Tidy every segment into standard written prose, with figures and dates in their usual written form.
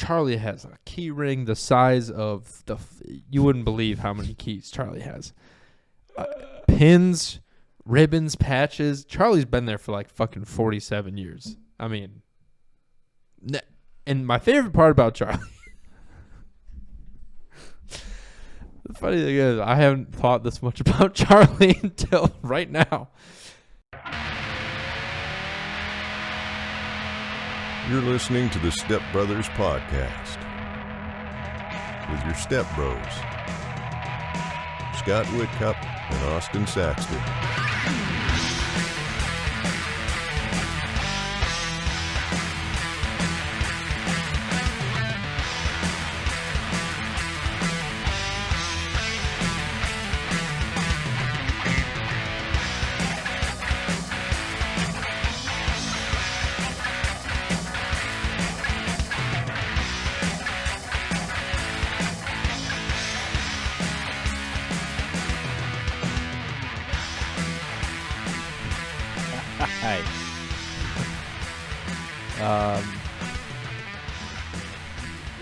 Charlie has a key ring the size of you wouldn't believe how many keys Charlie has. Pins, ribbons, patches. Charlie's been there for like fucking 47 years. I mean, and my favorite part about Charlie, the funny thing is, I haven't thought this much about Charlie until right now. You're listening to the Stepbrothers podcast with your stepbros, Scott Whitcup and Austin Saxton.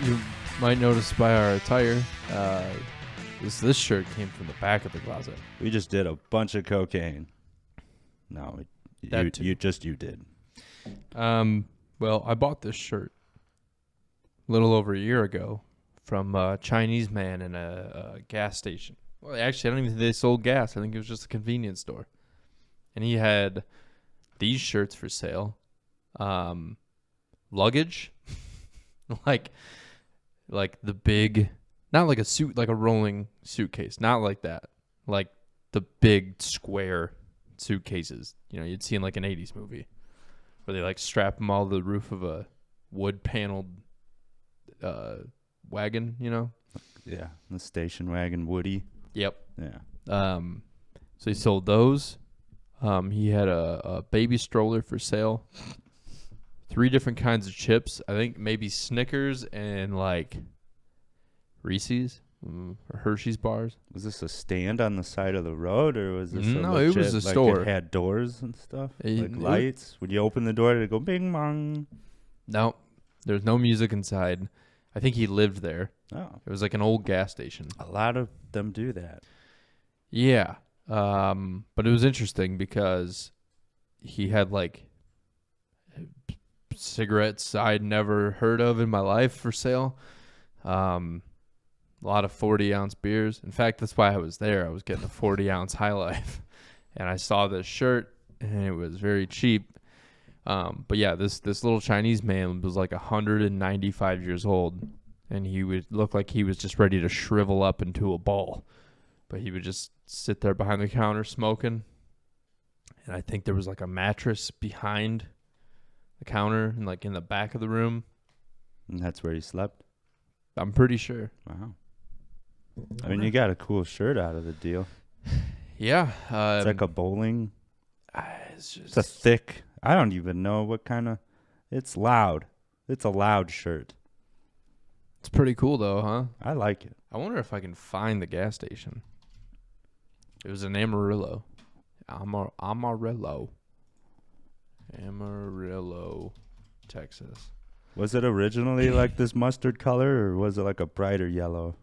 You might notice by our attire, this shirt came from the back of the closet. We just did a bunch of cocaine. No, you did. Well, I bought this shirt a little over a year ago from a Chinese man in a gas station. Well, actually, I don't even think they sold gas. I think it was just a convenience store. And he had these shirts for sale. Luggage. like the big, not like a suit, like a rolling suitcase. Not like that. Like the big square suitcases, you'd see in like an 80s movie where they like strap them all to the roof of a wood paneled wagon, Yeah, the station wagon, Woody. Yep. Yeah. So he sold those. He had a baby stroller for sale. 3 different kinds of chips. I think maybe Snickers and like Reese's or Hershey's bars. Was this a stand on the side of the road, or was this No, legit, it was a like store. It had doors and stuff, like lights. Would you open the door, did it go bing bong? No, there's no music inside. I think he lived there. Oh, It was like an old gas station. a lot of them do that. Yeah. But it was interesting because he had like cigarettes I'd never heard of in my life for sale. A lot of 40-ounce beers. In fact, that's why I was there. I was getting a 40-ounce High Life, and I saw this shirt, and it was very cheap. But yeah, this little Chinese man was like 195 years old, and he would look like he was just ready to shrivel up into a ball. But he would just sit there behind the counter smoking, and I think there was like a mattress behind the counter and like in the back of the room. And that's where he slept? I'm pretty sure. Wow. I mean, you got a cool shirt out of the deal. Yeah. It's like a bowling. It's It's a thick, I don't even know what kind of, it's loud. It's a loud shirt. It's pretty cool though, huh? I like it. I wonder if I can find the gas station. It was in Amarillo. Amarillo, Texas. Was it originally like this mustard color, or was it like a brighter yellow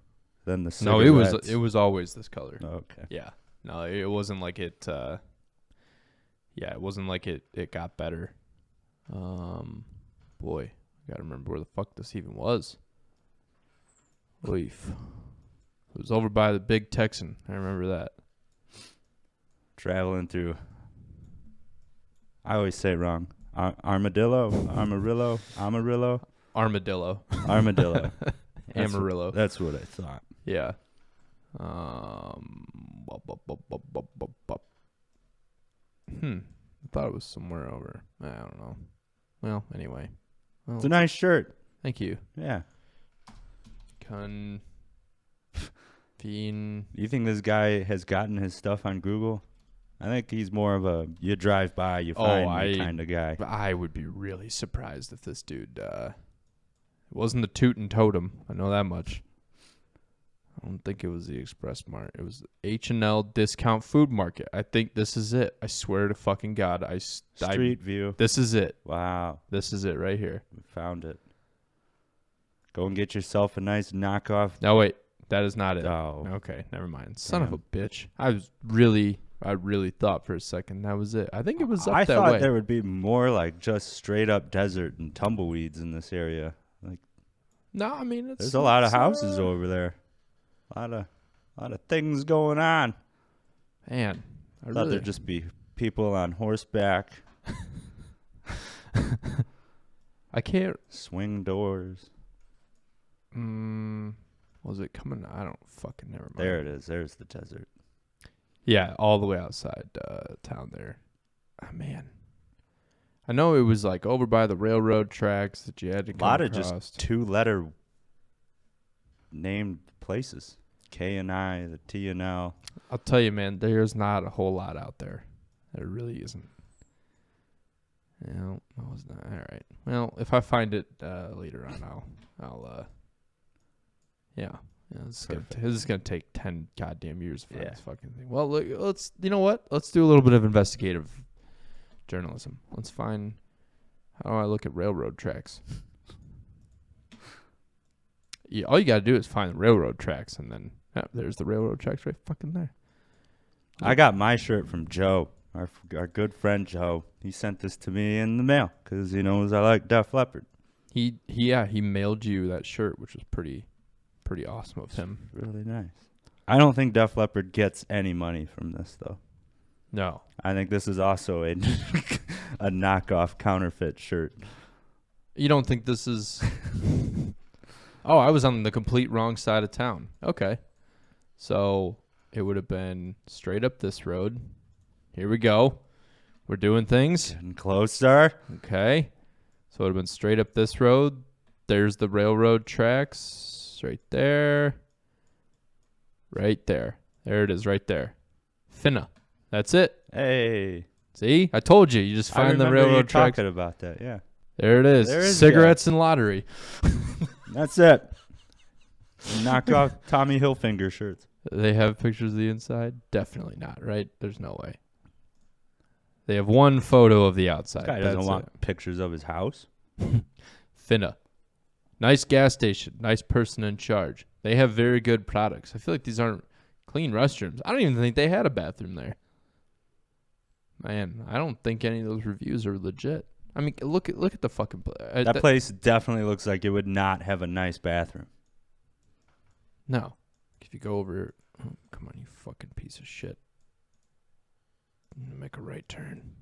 than the No, cigarettes? it was always this color. Okay. Yeah. No, it wasn't like it it wasn't like it got better. Boy, I gotta remember where the fuck this even was. Leaf. It was over by the Big Texan. I remember that. Traveling through, I always say it wrong. Armadillo. Armadillo. Armadillo. Amarillo. That's what I thought. Yeah. I thought it was somewhere over. I don't know. Well, anyway. Well, It's a nice shirt. thank you. Yeah. You think this guy has gotten his stuff on Google? I think he's more of a you drive by, you find me kind of guy. I would be really surprised if this dude it wasn't the Toot and Totem. I know that much. I don't think it was the Express Mart. It was H&L Discount Food Market. I think this is it. I swear to fucking God. Street View. This is it. Wow. This is it right here. We found it. Go and get yourself a nice knockoff. No, wait. That is not it. Oh. Okay, never mind. Son of a bitch. I really thought for a second that was it. I think it was up that way. I thought there would be more like just straight up desert and tumbleweeds in this area. Like, no, I mean there's a lot of houses over there. A lot of things going on. Man, I thought there'd just be people on horseback. I can't swing doors. Was it coming? I don't fucking never mind. There it is. There's the desert. Yeah, all the way outside town there. Oh, man. I know it was like over by the railroad tracks that you had to come across. A lot of just 2-letter named places. K and I, the T and L. I'll tell you, man, there's not a whole lot out there. There really isn't. You know, I was not. All right. Well, if I find it later on, I'll yeah. This is gonna take 10 goddamn years to find this fucking thing. Well, look, you know what? Let's do a little bit of investigative journalism. Let's find how do I look at railroad tracks. Yeah, all you gotta do is find the railroad tracks, and then there's the railroad tracks right fucking there. I got my shirt from Joe, our good friend Joe. He sent this to me in the mail because he knows I like Def Leppard. He mailed you that shirt, which was pretty awesome of him. Really nice. I don't think Def Leppard gets any money from this though. No. I think this is also a knockoff counterfeit shirt. You don't think this is Oh, I was on the complete wrong side of town. Okay. So it would have been straight up this road. Here we go. We're doing things. Getting closer. Okay. So it would have been straight up this road. There's the railroad tracks. Right there. Right there. There it is right there. Finna. That's it. Hey. See? I told you. You just find the railroad tracks. Talking about that, yeah. There it is. There is cigarettes and lottery. That's it. Knock off Tommy Hilfiger shirts. They have pictures of the inside? Definitely not, right? There's no way. They have one photo of the outside. This guy doesn't want pictures of his house. Finna. Nice gas station. Nice person in charge. They have very good products. I feel like these aren't clean restrooms. I don't even think they had a bathroom there. Man, I don't think any of those reviews are legit. I mean, look at the fucking place. That place definitely looks like it would not have a nice bathroom. No. If you go over... Oh, come on, you fucking piece of shit. Make a right turn.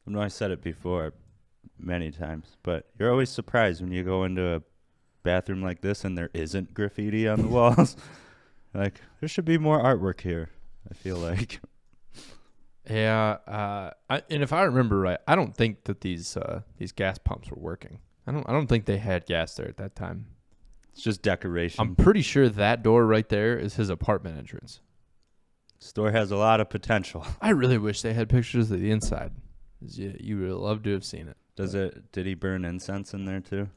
I know I said it before many times, but you're always surprised when you go into a bathroom like this and there isn't graffiti on the walls. Like, there should be more artwork here, I feel like. Yeah, and if I remember right, I don't think that these gas pumps were working. I don't think they had gas there at that time. It's just decoration. I'm pretty sure that door right there is his apartment entrance. Store has a lot of potential. I really wish they had pictures of the inside. You would love to have seen it. Did he burn incense in there too?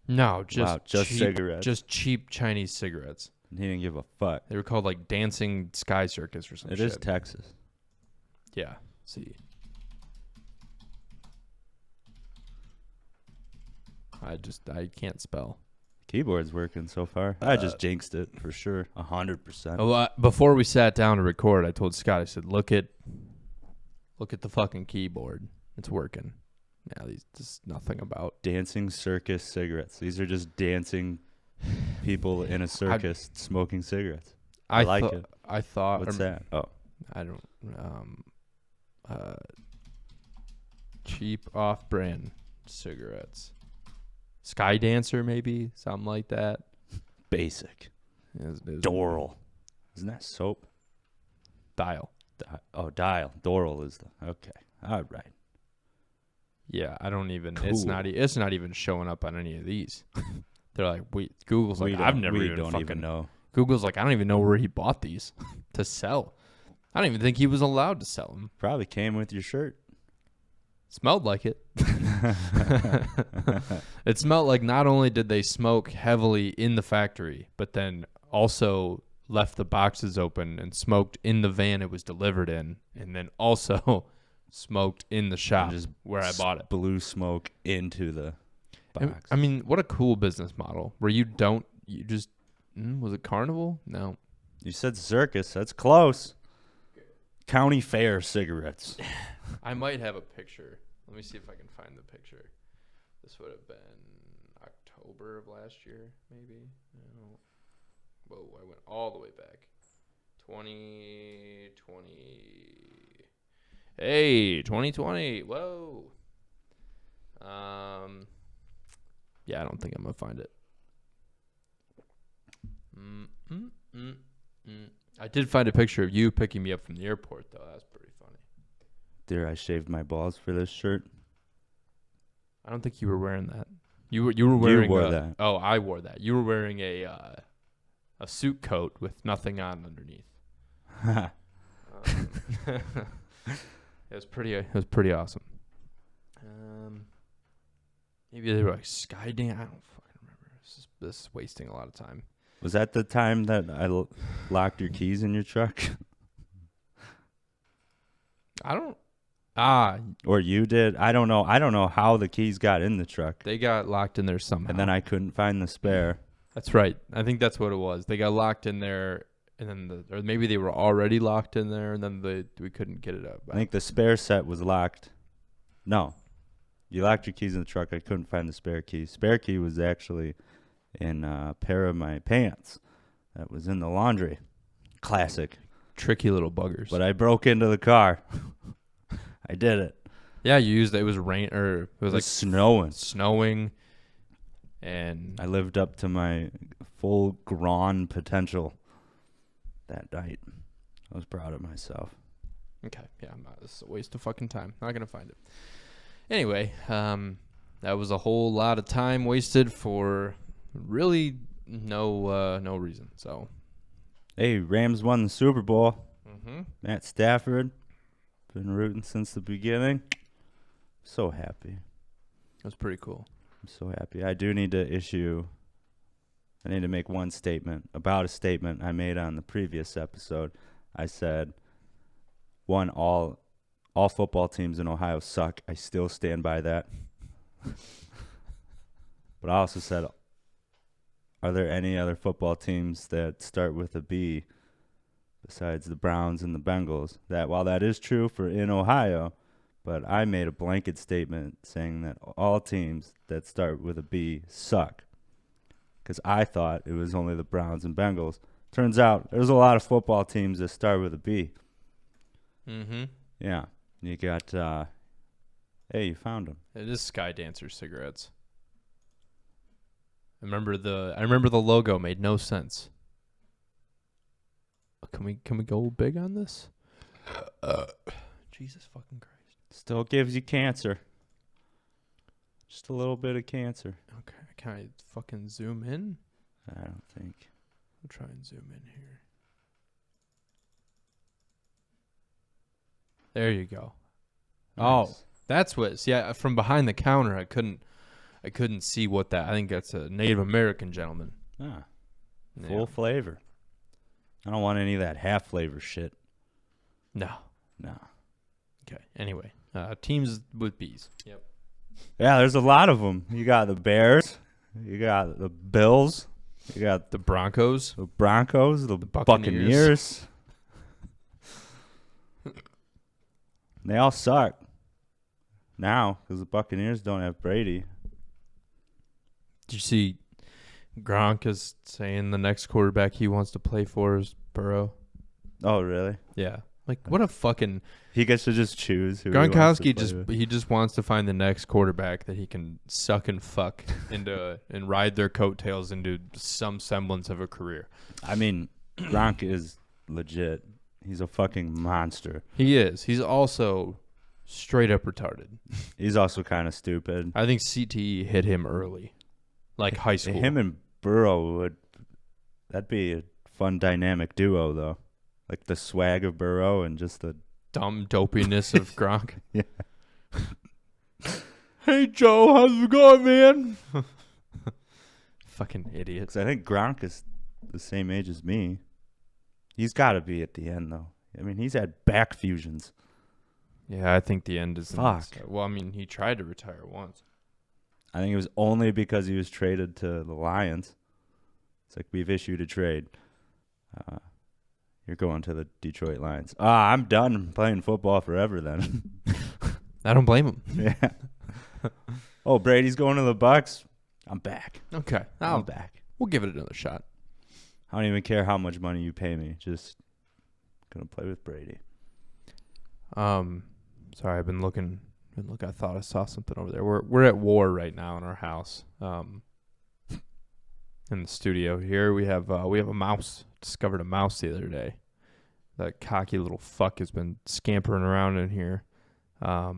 No, just cheap, cigarettes. Just cheap Chinese cigarettes. He didn't give a fuck. They were called like Dancing Sky Circus or something. It is Texas. Yeah. See. I can't spell. Keyboard's working so far. I just jinxed it for sure. 100%. Before we sat down to record, I told Scott, I said, look at the fucking keyboard. It's working. Yeah, there's nothing about Dancing Circus cigarettes. These are just dancing people in a circus smoking cigarettes. I like it. I thought. What's that? Oh. I don't. Cheap off-brand cigarettes. Sky Dancer, maybe something like that. Basic. It was Doral. Isn't that soap? Dial. Dial. Doral is the. Okay. All right. Yeah, I don't even. Cool. It's not even showing up on any of these. They're like, Google's like, I've never even know. Google's like, I don't even know where he bought these to sell. I don't even think he was allowed to sell them. Probably came with your shirt. Smelled like it. It smelled like not only did they smoke heavily in the factory, but then also left the boxes open and smoked in the van it was delivered in, and then also smoked in the shop where I bought it. Blew smoke into the... box. I mean, what a cool business model where you just, was it Carnival? No. You said circus. That's close. County fair cigarettes. I might have a picture. Let me see if I can find the picture. This would have been October of last year, maybe. No. Whoa, I went all the way back. 2020. Hey, 2020. Whoa. Yeah, I don't think I'm gonna find it. I did find a picture of you picking me up from the airport, though. That's pretty funny. Dear, I shaved my balls for this shirt. I don't think you were wearing that. You were wearing. You wore that. Oh, I wore that. You were wearing a suit coat with nothing on underneath. It was pretty awesome. Maybe they were like skydance. I don't fucking remember. This is wasting a lot of time. Was that the time that I locked your keys in your truck? I don't. Or you did? I don't know. I don't know how the keys got in the truck. They got locked in there somehow. And then I couldn't find the spare. That's right. I think that's what it was. They got locked in there, and then or maybe they were already locked in there, and then we couldn't get it up. I think the spare set was locked. No. You locked your keys in the truck. I couldn't find the spare key. Spare key was actually in a pair of my pants that was in the laundry. Classic. Tricky little buggers. But I broke into the car. I did it. Yeah, you used it. It was rain, or it was like snowing. And I lived up to my full Gronk potential that night. I was proud of myself. Okay, yeah, this is a waste of fucking time. Not gonna find it. Anyway, that was a whole lot of time wasted for really no reason. So, hey, Rams won the Super Bowl. Mm-hmm. Matt Stafford, been rooting since the beginning. So happy. It was pretty cool. I'm so happy. I need to make one statement about a statement I made on the previous episode. I said, one, all football teams in Ohio suck. I still stand by that. But I also said, are there any other football teams that start with a B besides the Browns and the Bengals? That while that is true for in Ohio, but I made a blanket statement saying that all teams that start with a B suck. Because I thought it was only the Browns and Bengals. Turns out there's a lot of football teams that start with a B. Mm-hmm. Yeah. You got, hey, you found them. It is Sky Dancer cigarettes. I remember the logo made no sense. Can we go big on this? Jesus fucking Christ. Still gives you cancer. Just a little bit of cancer. Okay, can I fucking zoom in? I don't think. I'll try and zoom in here. There you go. Nice. Oh, that's what. See, from behind the counter, I couldn't see what that. I think that's a Native American gentleman. Ah, Yeah. full flavor. I don't want any of that half flavor shit. No. Okay. Anyway, teams with B's. Yep. Yeah, there's a lot of them. You got the Bears. You got the Bills. You got The Broncos. the Broncos. The Buccaneers. Buccaneers. They all suck now because the Buccaneers don't have Brady. Did you see Gronk is saying the next quarterback he wants to play for is Burrow? Oh, really? Yeah. Like, what a fucking... He gets to just choose who he wants to Gronkowski play just wants to find the next quarterback that he can suck and fuck into and ride their coattails into some semblance of a career. I mean, Gronk is legit. He's a fucking monster. He is. He's also straight up retarded. He's also kind of stupid. I think CTE hit him early, like high school. Him and Burrow that'd be a fun dynamic duo, though. Like the swag of Burrow and just the dumb dopiness of Gronk. Yeah. Hey, Joe, how's it going, man? Fucking idiots. 'Cause I think Gronk is the same age as me. He's got to be at the end, though. I mean, he's had back fusions. Yeah, I think the end is... Fuck. Well, I mean, he tried to retire once. I think it was only because he was traded to the Lions. It's like, we've issued a trade. You're going to the Detroit Lions. I'm done playing football forever then. I don't blame him. Yeah. Oh, Brady's going to the Bucks. I'm back. Okay. I'm back. We'll give it another shot. I don't even care how much money you pay me. Just gonna play with Brady. Sorry, I've been looking. I thought I saw something over there. We're at war right now in our house. In the studio here, we have a mouse. Discovered a mouse the other day. That cocky little fuck has been scampering around in here. I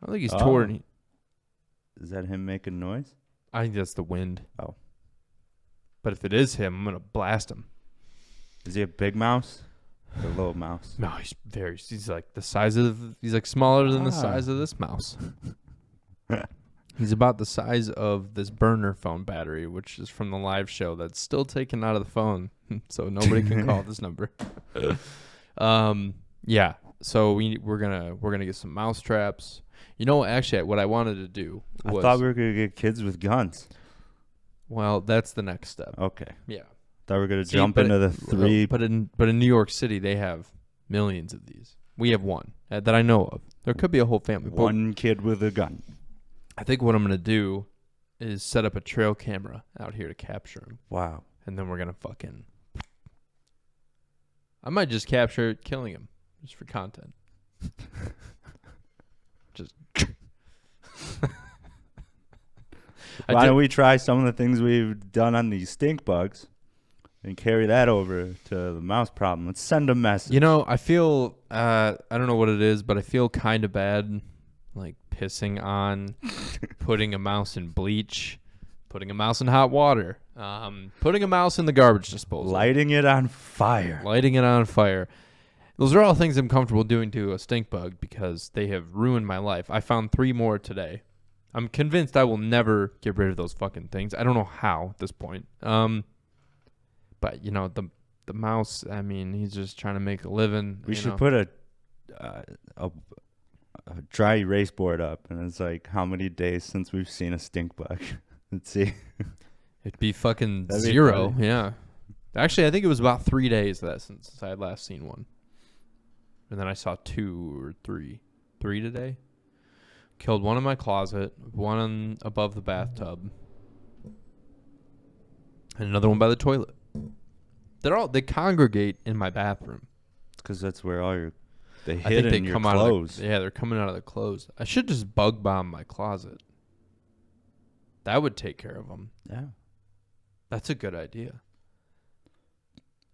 don't think he's torn. Is that him making noise? I think that's the wind. Oh. But if it is him, I'm going to blast him. Is he a big mouse? Or a little mouse? No, he's like the size of, he's like smaller than the size of this mouse. He's about the size of this burner phone battery, which is from the live show that's still taken out of the phone. So nobody can call this number. Yeah. So we're gonna get some mouse traps. You know, actually, what I wanted to do was, I thought we were gonna get kids with guns. Well, that's the next step. Okay. Yeah. Thought we were gonna jump into the three. But in New York City, they have millions of these. We have one that I know of. There could be a whole family. One kid with a gun. I think what I'm gonna do is set up a trail camera out here to capture him. Wow. And then we're gonna fucking. I might just capture it killing him, just for content. Just. Why don't we try some of the things we've done on these stink bugs and carry that over to the mouse problem? Let's send a message. You know, I feel, I don't know what it is, but I feel kind of bad, like pissing on, putting a mouse in bleach, putting a mouse in hot water, putting a mouse in the garbage disposal. Lighting it on fire. Those are all things I'm comfortable doing to a stink bug because they have ruined my life. I found 3 more today. I'm convinced I will never get rid of those fucking things. I don't know how at this point. But you know, the mouse, I mean, he's just trying to make a living. We should put a dry erase board up, and it's like, how many days since we've seen a stink bug? Let's see. It'd be fucking That'd be 0. funny. Yeah. Actually, I think it was about 3 days since I had last seen one. And then I saw 2 or 3 today. Killed one in my closet, one above the bathtub, and another one by the toilet. They congregate in my bathroom. It's because that's where they I hid think they in your come clothes. they're coming out of the clothes. I should just bug bomb my closet. That would take care of them. Yeah. That's a good idea.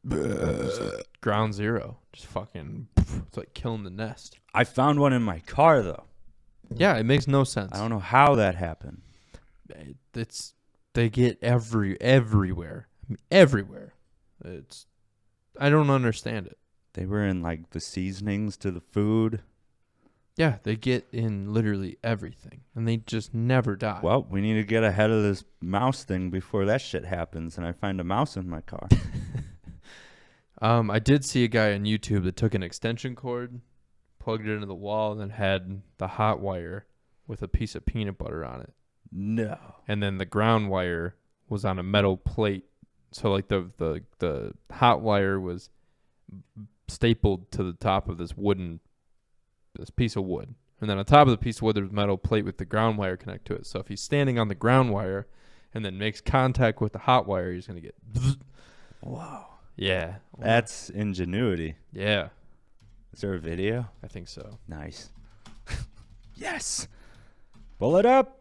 Just like ground zero. Just fucking, it's like killing the nest. I found one in my car, though. Yeah, it makes no sense. I don't know how that happened. They get everywhere. I mean, everywhere. I don't understand it. They were in like the seasonings to the food. Yeah, they get in literally everything, and they just never die. Well, we need to get ahead of this mouse thing before that shit happens, and I find a mouse in my car. I did see a guy on YouTube that took an extension cord, plugged it into the wall, and then had the hot wire with a piece of peanut butter on it. No. And then the ground wire was on a metal plate. So like the hot wire was stapled to the top of this piece of wood. And then on top of the piece of wood, there's a metal plate with the ground wire connect to it. So if he's standing on the ground wire and then makes contact with the hot wire, he's going to get... Wow. Yeah. That's ingenuity. Yeah. Is there a video? I think so. Nice. Yes. Pull it up.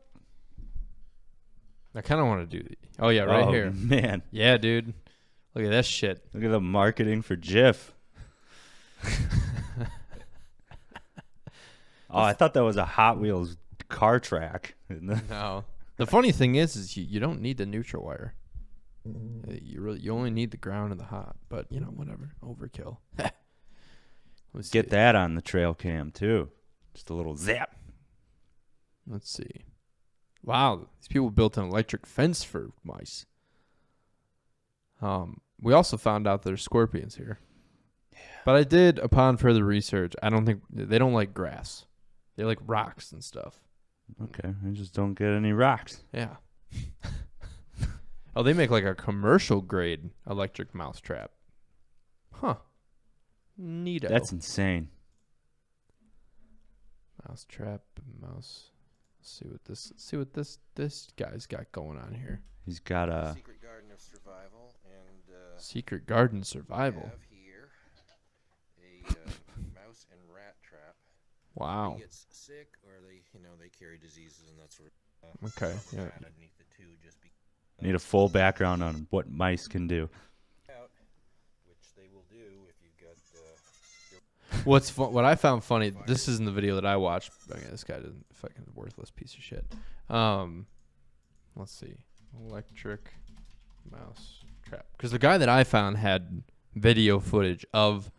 I kind of want to do the... Oh, yeah, right here. Man. Yeah, dude. Look at that shit. Look at the marketing for Jif. Oh, I thought that was a Hot Wheels car track. No. The funny thing is you don't need the neutral wire. You only need the ground and the hot. But, you know, whatever. Overkill. Let's Get see. that on the trail cam, too. Just a little zap. Let's see. Wow, these people built an electric fence for mice. We also found out there's scorpions here. Yeah. But I did, upon further research, I don't think they don't like grass. They like rocks and stuff. Okay, I just don't get any rocks. Yeah. Oh, they make like a commercial grade electric mouse trap. Huh. Neato. That's insane. Mouse trap, mouse. Let's see what this guy's got going on here. He's got a Secret Garden of Survival, and Secret Garden Survival. we have here a mouse and rat trap. Wow. He gets sick, or they carry diseases and that sort. Okay. Yeah. Rat underneath the two, just need a full background on what mice can do. out, which they will do if you've got. What I found funny. This isn't the video that I watched. Okay, this guy doesn't fucking worthless piece of shit. Let's see. Electric mouse trap. Because the guy that I found had video footage of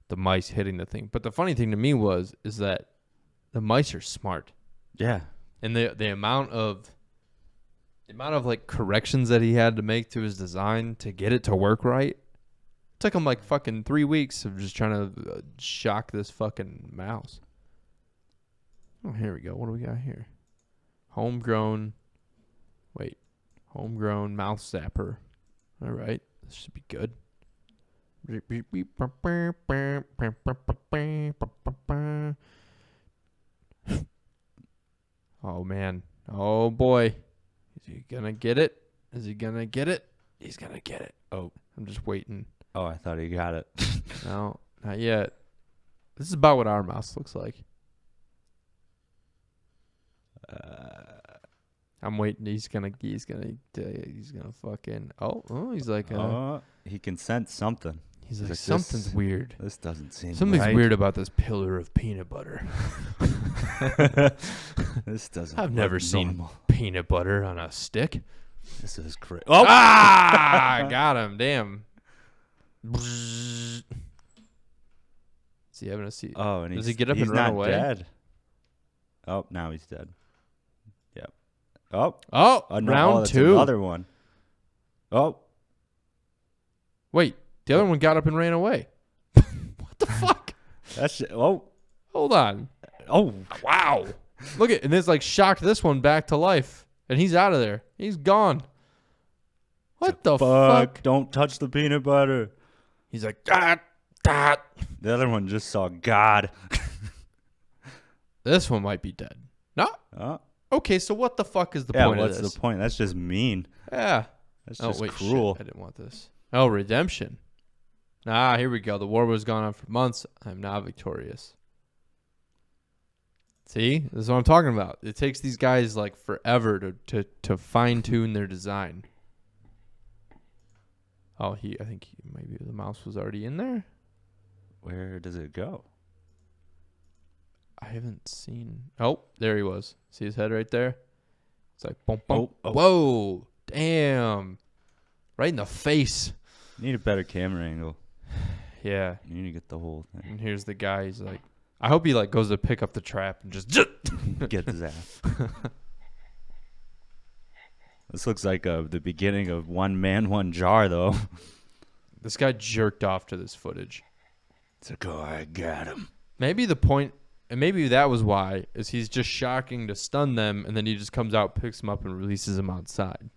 the mice hitting the thing. But the funny thing to me is that the mice are smart. Yeah. And the amount of like corrections that he had to make to his design to get it to work right. Took him like fucking 3 weeks of just trying to shock this fucking mouse. Oh, here we go. What do we got here? Homegrown mouse zapper. All right. This should be good. Oh, man. Oh, boy. Is he going to get it? Is he going to get it? He's going to get it. Oh, I'm just waiting. Oh, I thought he got it. No, not yet. This is about what our mouse looks like. I'm waiting. He's gonna fucking. Oh, he's like. He can sense something. He's like something's weird. This doesn't seem Something's right. weird about this pillar of peanut butter. This doesn't. I've never seen normal. peanut butter on a stick. This is crazy. Oh, ah! Got him. Damn. Is he having a seat? Oh, and does he get up and he's run not away? Dead. Oh, now he's dead. Yep. Oh. Oh, No, round that's two. Another one. Oh. Wait, the other one got up and ran away. What the fuck? That's oh. Hold on. Oh. Wow. Look at, and it's like shocked this one back to life, and he's out of there. He's gone. What the fuck? Don't touch the peanut butter. He's like, God. The other one just saw God. This one might be dead. No. Oh. Okay, so what the fuck is the Yeah, point of what's this? the point? That's just mean. Yeah. That's Oh, just wait, cruel. shit. I didn't want this. Oh, redemption. Ah, here we go. The war was going on for months. I'm now victorious. See? This is what I'm talking about. It takes these guys like forever to fine-tune their design. Oh, I think maybe the mouse was already in there? Where does it go? I haven't seen. Oh, there he was. See his head right there? It's like, boom, boom. Oh. Whoa. Damn. Right in the face. Need a better camera angle. Yeah. You need to get the whole thing. And here's the guy. He's like, I hope he like goes to pick up the trap and just Get his ass. This looks like the beginning of One Man, One Jar, though. This guy jerked off to this footage. It's like, oh, I got him. Maybe the point, and maybe that was why, is he's just shocking to stun them, and then he just comes out, picks them up, and releases them outside.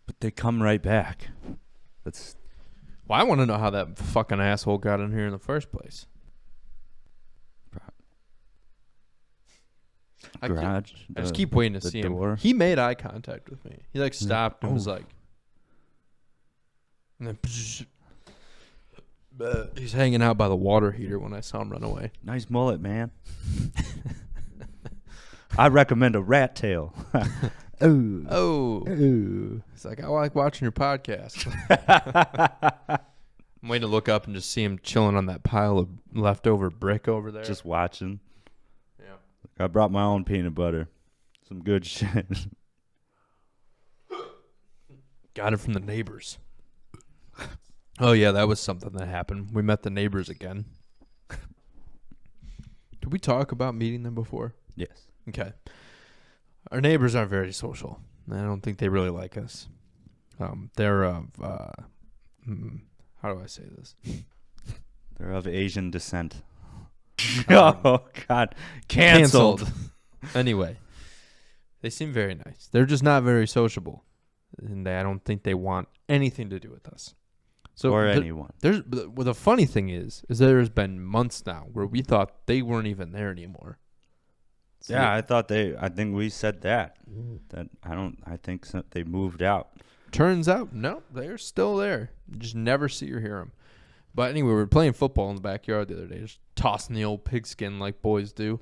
But they come right back. That's Well, I want to know how that fucking asshole got in here in the first place. garage. I just keep waiting to the see door. him. He made eye contact with me. He like stopped and was like, and then he's hanging out by the water heater when I saw him run away. Nice mullet, man. I recommend a rat tail. Ooh. Oh, Ooh. it's like I like watching your podcast. I'm waiting to look up and just see him chilling on that pile of leftover brick over there. Just watching. Yeah. I brought my own peanut butter. Some good shit. Got it from the neighbors. Oh yeah, that was something that happened. We met the neighbors again. Did we talk about meeting them before? Yes. Okay. Our neighbors aren't very social. I don't think they really like us. They're of, how do I say this? They're of Asian descent. Oh, God. Canceled. Anyway, They seem very nice. They're just not very sociable, and I don't think they want anything to do with us. So or anyone. Well, the funny thing is there's been months now where we thought they weren't even there anymore. So Yeah, I think we said that. I think they moved out. Turns out, no, they're still there. You just never see or hear them. But anyway, we were playing football in the backyard the other day, just tossing the old pigskin like boys do.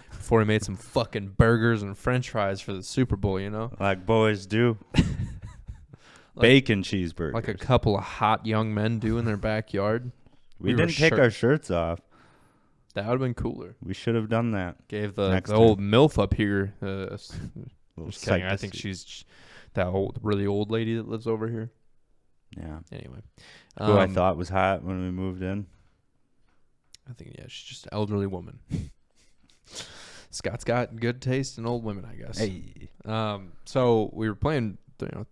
Before he made some fucking burgers and french fries for the Super Bowl, you know? Like boys do. Bacon cheeseburgers. Like a couple of hot young men do in their backyard. We didn't take our shirts off. That would have been cooler. We should have done that. Gave the old MILF up here. Just kidding. I think see. she's that really old lady that lives over here. Yeah. Anyway. Who I thought was hot when we moved in. I think, yeah, she's just an elderly woman. Scott's got good taste in old women, I guess. Hey. So we were playing,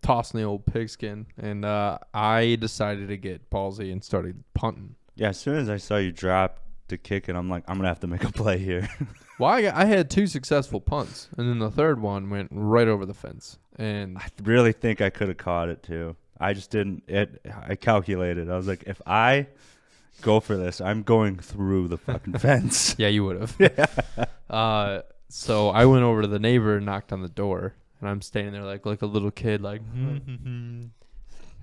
tossing the old pigskin, and I decided to get ballsy and started punting. Yeah, as soon as I saw you drop to kick it, I'm like, I'm going to have to make a play here. Well, I had 2 successful punts, and then the third one went right over the fence. And I really think I could have caught it, too. I just didn't. I calculated. I was like, if I go for this, I'm going through the fucking fence. Yeah, you would have. Yeah. So I went over to the neighbor and knocked on the door, and I'm standing there like a little kid, like,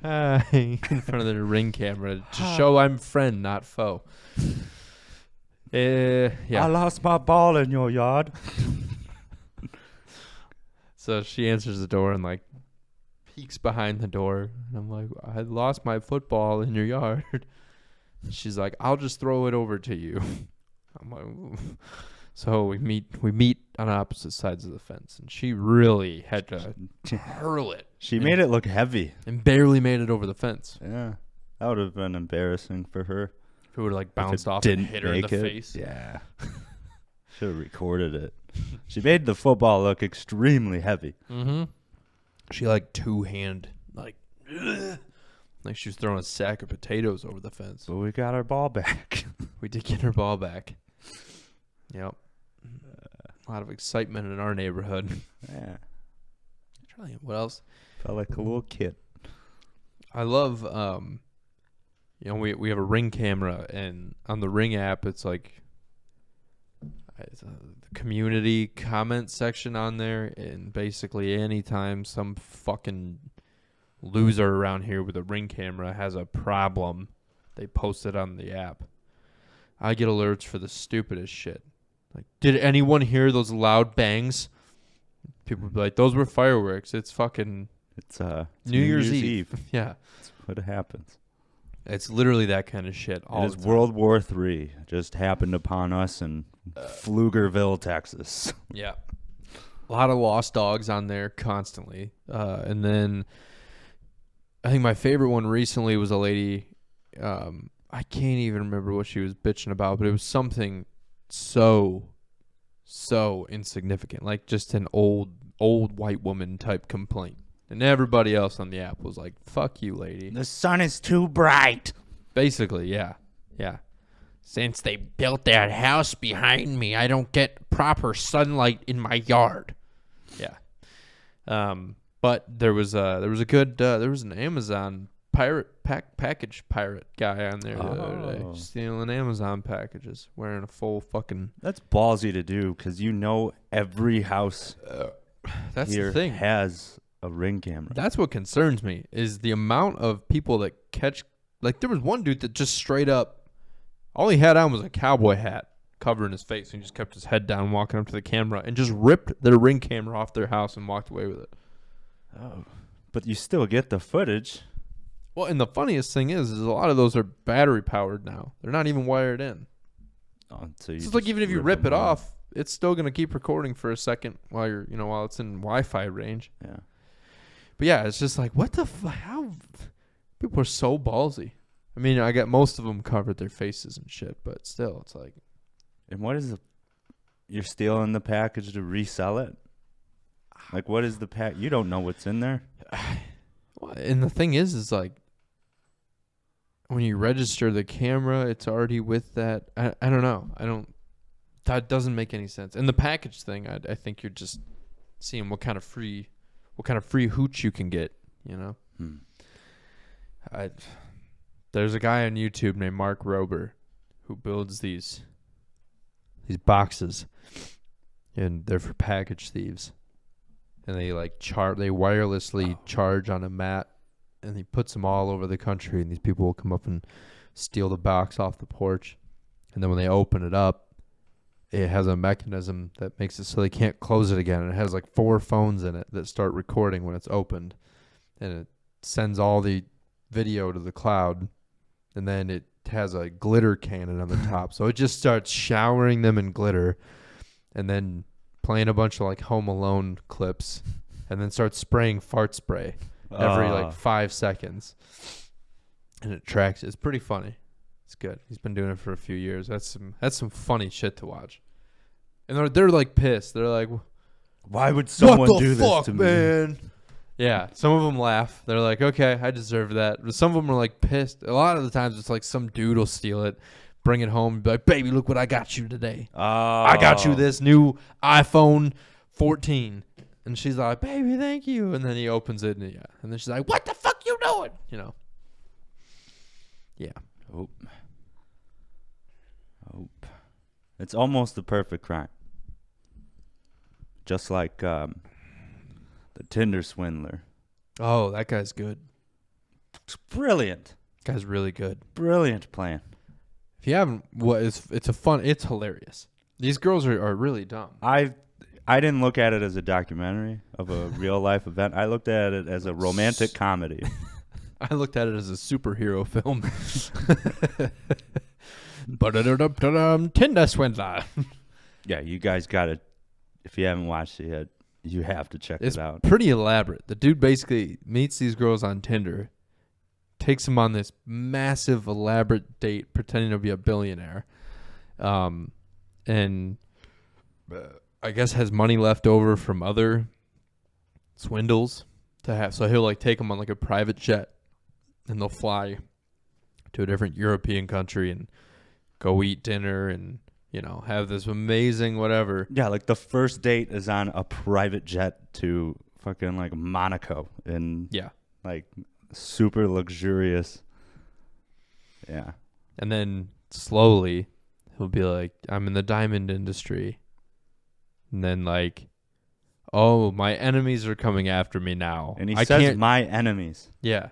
hi, in front of the Ring camera to show I'm friend, not foe. Yeah. I lost my ball in your yard. So she answers the door and like peeks behind the door, and I'm like, I lost my football in your yard. And she's like, I'll just throw it over to you. I'm like, ooh. So we meet on opposite sides of the fence, and she really had to hurl it. She made it look heavy And barely made it over the fence. Yeah, that would have been embarrassing for her. If it would have like bounced off and hit her in the face. Yeah. Should have recorded it. She made the football look extremely heavy. Mm-hmm. She like two-hand, like she was throwing a sack of potatoes over the fence. But we got our ball back. We did get her ball back. Yep. A lot of excitement in our neighborhood. Yeah. What else? Felt like a little kid. I love, we have a Ring camera, and on the Ring app, it's like the community comment section on there, and basically anytime some fucking loser around here with a Ring camera has a problem, they post it on the app. I get alerts for the stupidest shit. Like, did anyone hear those loud bangs? People would be like, those were fireworks. It's fucking It's New Year's Eve. Yeah. That's what happens. It's literally that kind of shit. It is World War III. Just happened upon us in Pflugerville, Texas. Yeah. A lot of lost dogs on there constantly. And then I think my favorite one recently was a lady. I can't even remember what she was bitching about, but it was something so insignificant, like just an old white woman type complaint. And everybody else on the app was like, fuck you, lady. The sun is too bright. Basically, yeah. Yeah. Since they built that house behind me, I don't get proper sunlight in my yard. Yeah. But there was an Amazon package pirate guy on there the other day, stealing Amazon packages, wearing a full fucking. That's ballsy to do, because every house That's here the thing. has a Ring camera. That's what concerns me, is the amount of people that catch. Like, there was one dude that just straight up, all he had on was a cowboy hat covering his face, and he just kept his head down, walking up to the camera, and just ripped their Ring camera off their house and walked away with it. Oh, but you still get the footage. Well, and the funniest thing is a lot of those are battery powered now. They're not even wired in. Oh, so It's like even if you rip it off, it's still gonna keep recording for a second while it's in Wi-Fi range. Yeah. But yeah, it's just like, what the how people are so ballsy. I mean, I got most of them covered their faces and shit, but still, it's like. And what is you're stealing the package to resell it? Like, what is the pack? You don't know what's in there. And the thing is like, when you register the camera, it's already with that. I don't know. That doesn't make any sense. And the package thing, I think you're just seeing what kind of free hooch you can get, you know? There's a guy on YouTube named Mark Rober who builds these boxes, and they're for package thieves. And they they wirelessly charge on a mat, and he puts them all over the country, and these people will come up and steal the box off the porch. And then when they open it up, it has a mechanism that makes it so they can't close it again. And it has 4 phones in it that start recording when it's opened, and it sends all the video to the cloud, and then it has a glitter cannon on the top, so it just starts showering them in glitter, and then playing a bunch of Home Alone clips, and then starts spraying fart spray every 5 seconds, and it tracks. It's pretty funny. It's good. He's been doing it for a few years. That's some funny shit to watch. And they're pissed. They're like, why would someone do this to man? Yeah, some of them laugh. They're like, okay, I deserve that. But some of them are pissed. A lot of the times it's some dude will steal it, bring it home, and be like, baby, look what I got you today. I got you this new iPhone 14. And she's like, baby, thank you. And then he opens it, and then she's like, what the fuck you doing? You know. Yeah. Oh. It's almost the perfect crime. Just like the Tinder swindler. Oh, that guy's good. It's brilliant. Guy's really good. Brilliant plan. If you haven't, it's hilarious. These girls are really dumb. I didn't look at it as a documentary of a real life event. I looked at it as a romantic comedy. I looked at it as a superhero film. Tinder swindler. Yeah, you guys got to, if you haven't watched it yet, you have to check it out. It's pretty elaborate. The dude basically meets these girls on Tinder, takes them on this massive, elaborate date, pretending to be a billionaire, and I guess has money left over from other swindles to have. So he'll take them on a private jet, and they'll fly to a different European country and go eat dinner and have this amazing whatever. Yeah, the first date is on a private jet to fucking Monaco and super luxurious. Yeah. And then slowly he'll be like, I'm in the diamond industry. And then oh, my enemies are coming after me now. And he says my enemies. Yeah.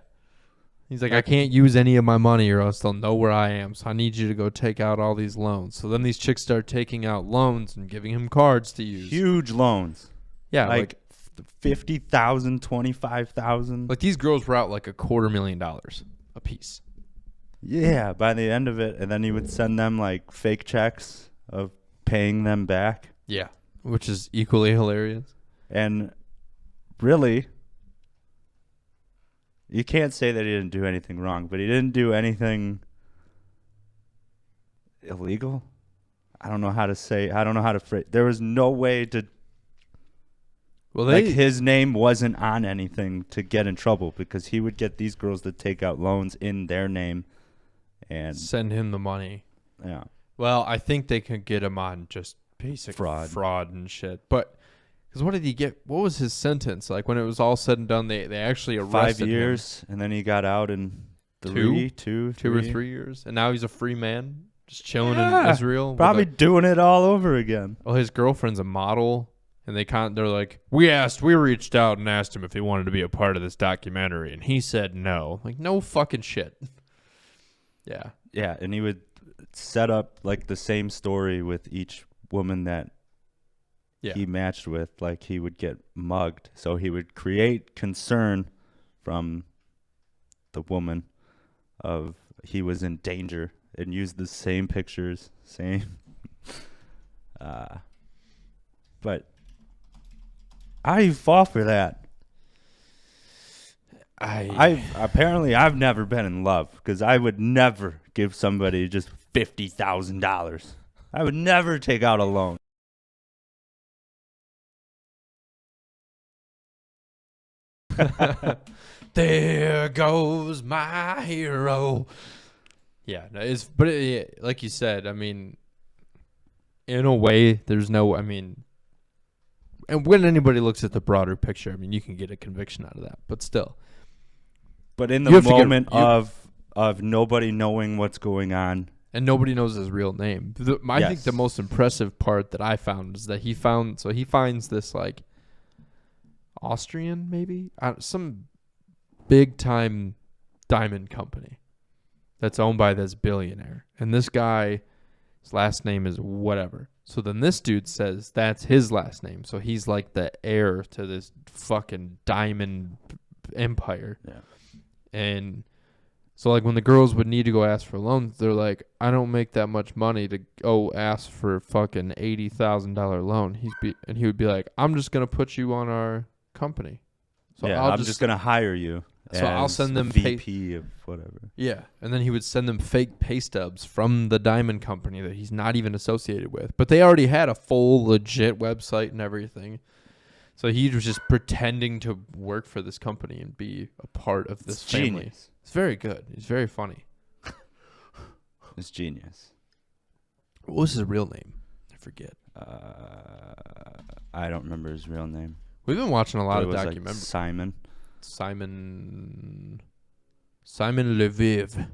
He's like, I can't use any of my money or else they'll know where I am. So I need you to go take out all these loans. So then these chicks start taking out loans and giving him cards to use. Huge loans. Yeah. $50,000, $25,000. These girls were out $250,000 a piece. Yeah, by the end of it. And then he would send them fake checks of paying them back. Yeah. Which is equally hilarious. And really, you can't say that he didn't do anything wrong, but he didn't do anything illegal. I don't know how to phrase. There was no way to. Well, his name wasn't on anything to get in trouble because he would get these girls to take out loans in their name and send him the money. Yeah. Well, I think they could get him on just basic fraud and shit. But because what did he get? What was his sentence? When it was all said and done, they actually arrested 5 years, and then he got out in two or 3 years, and now he's a free man, just chilling in Israel. Probably doing it all over again. Well, his girlfriend's a model, and they're like, we reached out and asked him if he wanted to be a part of this documentary, and he said no. No fucking shit. Yeah. Yeah, and he would set up the same story with each woman that he matched with. He would get mugged, so he would create concern from the woman of he was in danger and use the same pictures, but I fall for that. I've never been in love because I would never give somebody just $50,000. I would never take out a loan. There goes my hero. Yeah, like you said, I mean, in a way, there's no, I mean, and when anybody looks at the broader picture, I mean, you can get a conviction out of that, but still. But in You the have to get- moment of nobody knowing what's going on, And nobody knows his real name. I think the most impressive part that I found is that he finds this, like, Austrian, maybe? Some big-time diamond company that's owned by this billionaire. And this guy, his last name is whatever. So then this dude says that's his last name. So he's like the heir to this fucking diamond empire. Yeah. And so, like, when the girls would need to go ask for loans, they're like, I don't make that much money to go ask for a fucking $80,000 loan. He would be like, I'm just going to put you on our company. So I'm just going to hire you. So I'll send them VP of whatever. Yeah. And then he would send them fake pay stubs from the diamond company that he's not even associated with. But they already had a full legit website and everything. So he was just pretending to work for this company and be a part of this family. Genius. It's very good. He's very funny. It's genius. What was his real name? I forget. I don't remember his real name. We've been watching a lot of Like documentaries. Simon. Simon Lviv.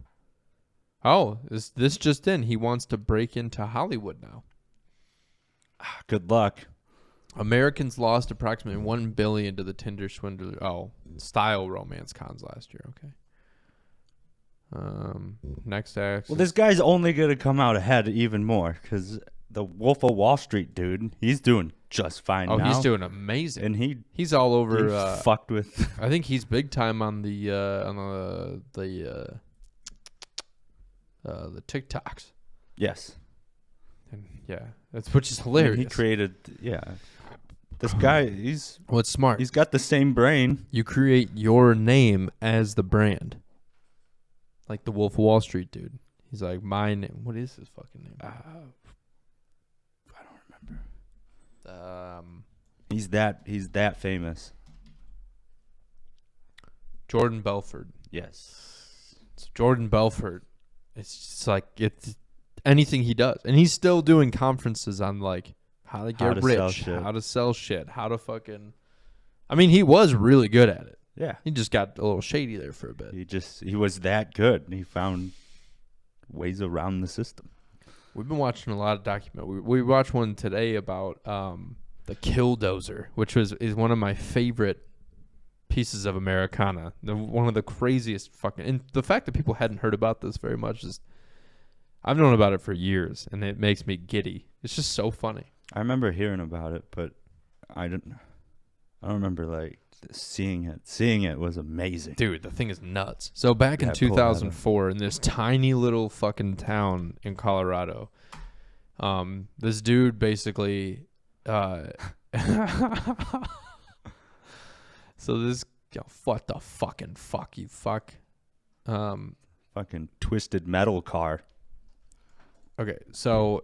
Oh, this just in. He wants to break into Hollywood now. Good luck. Americans lost approximately $1 billion to the Tinder swindler. Oh, style romance cons last year. Okay. Next act. Well, this guy's only going to come out ahead even more because the Wolf of Wall Street dude, he's doing just fine now. Oh, he's doing amazing. And he's all over. Fucked with. I think he's big time on the TikToks. Yes. And yeah, which is hilarious. He created. This guy, What's smart? He's got the same brain. You create your name as the brand. Like the Wolf of Wall Street dude. He's like, my name. What is his fucking name? I don't remember. He's that famous. Jordan Belfort. Yes. So Jordan Belfort. It's just like it's anything he does, and he's still doing conferences on like how to get rich, how to sell shit, how to fucking. I mean, he was really good at it. Yeah. He just got a little shady there for a bit. He was that good. He found ways around the system. We've been watching a lot of documentaries. We watched one today about the Killdozer, which is one of my favorite pieces of Americana. One of the craziest fucking... And the fact that people hadn't heard about this very much is... I've known about it for years, and it makes me giddy. It's just so funny. I remember hearing about it, but I don't remember, like, seeing it. Seeing it was amazing. Dude, the thing is nuts. So back in 2004, in this tiny little fucking town in Colorado, this dude basically... So this... what the fucking fuck, you fuck? Fucking twisted metal car. Okay, so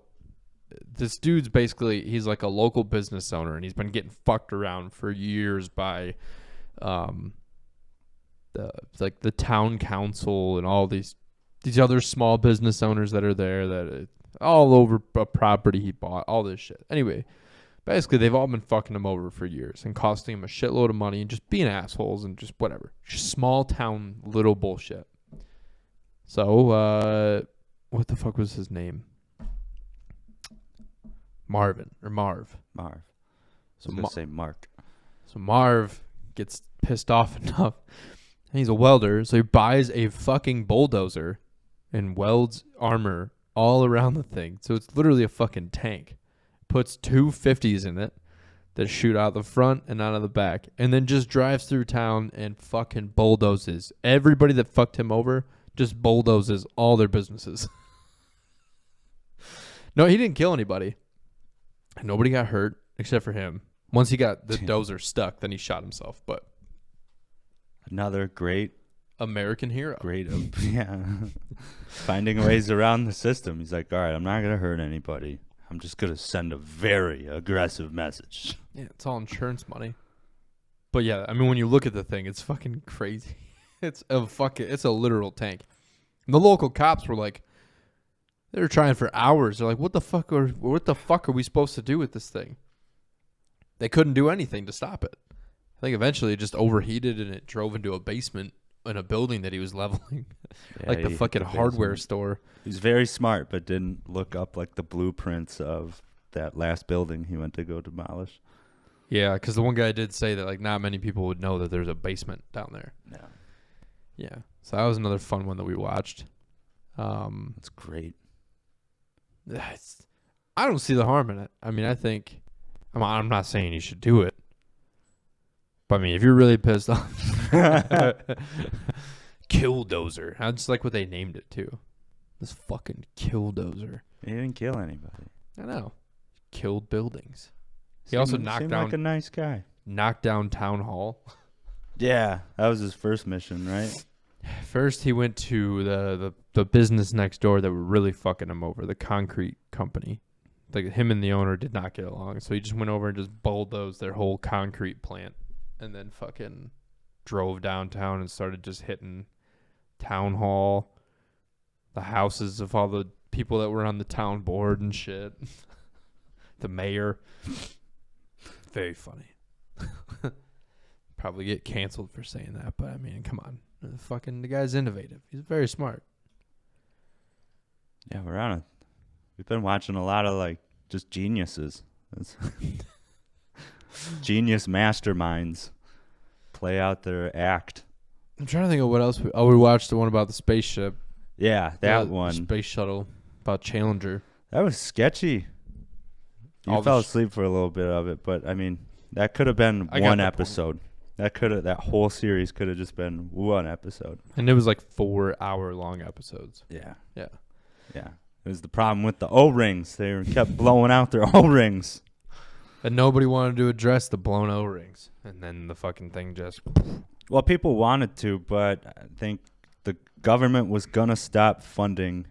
this dude's basically, he's like a local business owner, and he's been getting fucked around for years by the town council and all these other small business owners that are there, that all over a property he bought, all this shit. Anyway, basically they've all been fucking him over for years and costing him a shitload of money and just being assholes and just whatever. Just small town little bullshit. So, what the fuck was his name? Marv. So say Mark. So Marv gets pissed off enough. He's a welder, so he buys a fucking bulldozer and welds armor all around the thing. So it's literally a fucking tank. Puts 250s in it that shoot out the front and out of the back, and then just drives through town and fucking bulldozes. Everybody that fucked him over just bulldozes all their businesses. No, he didn't kill anybody. Nobody got hurt except for him. Once he got the dozer stuck, then he shot himself. But another great American hero. Finding ways around the system. He's like, all right, I'm not going to hurt anybody. I'm just going to send a very aggressive message. Yeah, it's all insurance money. But yeah, I mean, when you look at the thing, it's fucking crazy. It's a literal tank. And the local cops were like, They were trying for hours. They're like, what the fuck are we supposed to do with this thing? They couldn't do anything to stop it. I think eventually it just overheated and it drove into a basement in a building that he was leveling. Like the fucking hardware store. He's very smart, but didn't look up like the blueprints of that last building he went to go demolish. Yeah, because the one guy did say that like not many people would know that there's a basement down there. No. Yeah. So that was another fun one that we watched. That's great. I don't see the harm in it. I mean, I think I'm not saying you should do it. But I mean, if you're really pissed off, Killdozer. I just like what they named it too. This fucking Killdozer. He didn't kill anybody. I know. Killed buildings. He also seemed like a nice guy. Knocked down town hall. Yeah, that was his first mission, right? First, he went to the business next door that were really fucking him over, the concrete company. Like him and the owner did not get along, so he just went over and just bulldozed their whole concrete plant, and then fucking drove downtown and started just hitting town hall, the houses of all the people that were on the town board and shit. The mayor. Very funny. Probably get canceled for saying that, but I mean, come on. The guy's innovative. He's very smart. Yeah, we've been watching a lot of like just geniuses. Genius masterminds play out their act. I'm trying to think of what else. We watched the one about the spaceship. Yeah, that one. Space shuttle about Challenger. That was sketchy. You fell asleep for a little bit of it, but I mean, that could have been one episode. That whole series could have just been one episode. And it was like 4-hour-long episodes. Yeah. Yeah. Yeah. It was the problem with the O-rings. They kept blowing out their O-rings. And nobody wanted to address the blown O-rings. And then the fucking thing just... Well, people wanted to, but I think the government was going to stop funding,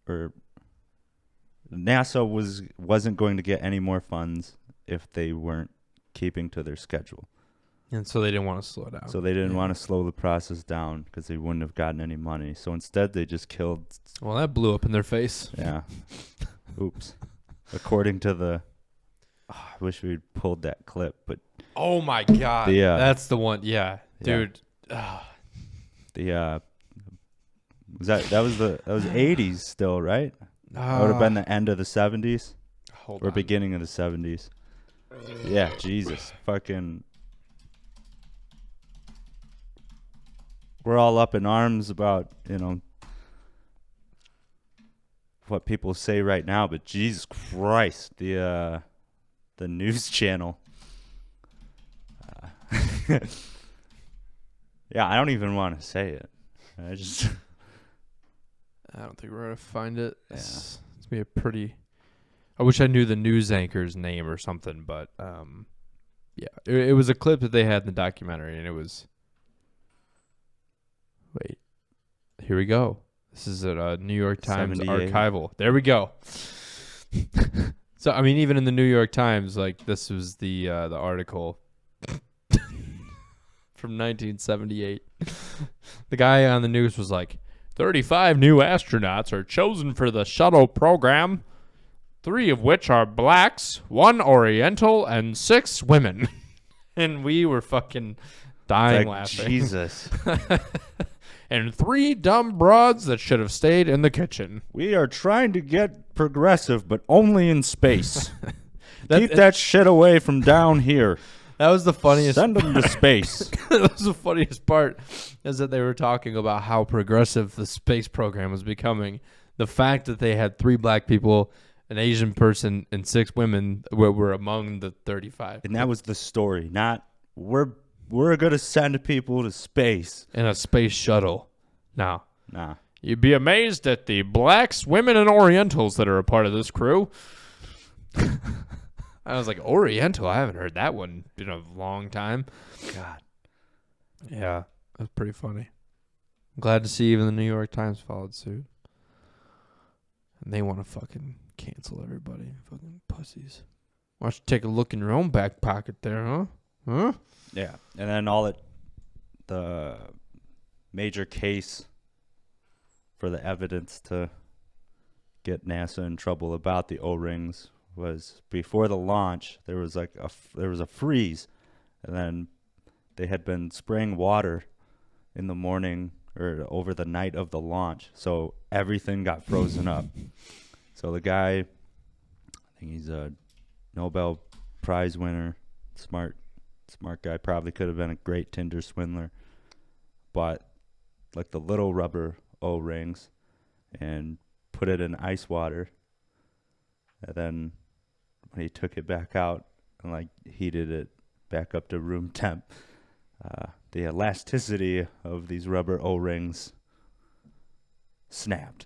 or NASA wasn't going to get any more funds if they weren't keeping to their schedule. And so they didn't want to slow down. So they didn't want to slow the process down because they wouldn't have gotten any money. So instead they just killed. Well, that blew up in their face. Yeah. Oops. According to the... I wish we'd pulled that clip, but... Oh my God. That's the one. Yeah. Dude. That was 80s still, right? That would have been the end of the 70s or beginning of the 70s. Yeah, Jesus. Fucking... We're all up in arms about, what people say right now, but Jesus Christ, the news channel. Yeah, I don't even want to say it. I don't think we're going to find it. Yeah. It's be a pretty... I wish I knew the news anchor's name or something, but yeah. It was a clip that they had in the documentary, and it was... Wait. Here we go. This is a New York Times 78. archival. There we go. So, I mean, even in the New York Times, like, this was the article from 1978. The guy on the news was like, 35 new astronauts are chosen for the shuttle program, 3 of which are blacks, 1 Oriental, and 6 women. And we were fucking dying laughing. Jesus. And 3 dumb broads that should have stayed in the kitchen. We are trying to get progressive, but only in space. Keep that shit away from down here. That was the funniest. Send them to space. That was the funniest part, is that they were talking about how progressive the space program was becoming. The fact that they had 3 black people, an Asian person, and 6 women were among the 35. And that was the story. Not, we're going to send people to space. In a space shuttle. Nah. You'd be amazed at the blacks, women, and Orientals that are a part of this crew. I was like, Oriental? I haven't heard that one in a long time. God. Yeah, that's pretty funny. I'm glad to see even the New York Times followed suit. And they want to fucking cancel everybody. Fucking pussies. Why don't you take a look in your own back pocket there, huh? Huh? Yeah. And then the major case for the evidence to get NASA in trouble about the O-rings was before the launch there was like there was a freeze, and then they had been spraying water in the morning or over the night of the launch, so everything got frozen up. So the guy, I think he's a Nobel Prize winner, smart guy, probably could have been a great Tinder swindler, but like the little rubber O-rings and put it in ice water, and then when he took it back out and like heated it back up to room temp, the elasticity of these rubber O-rings snapped.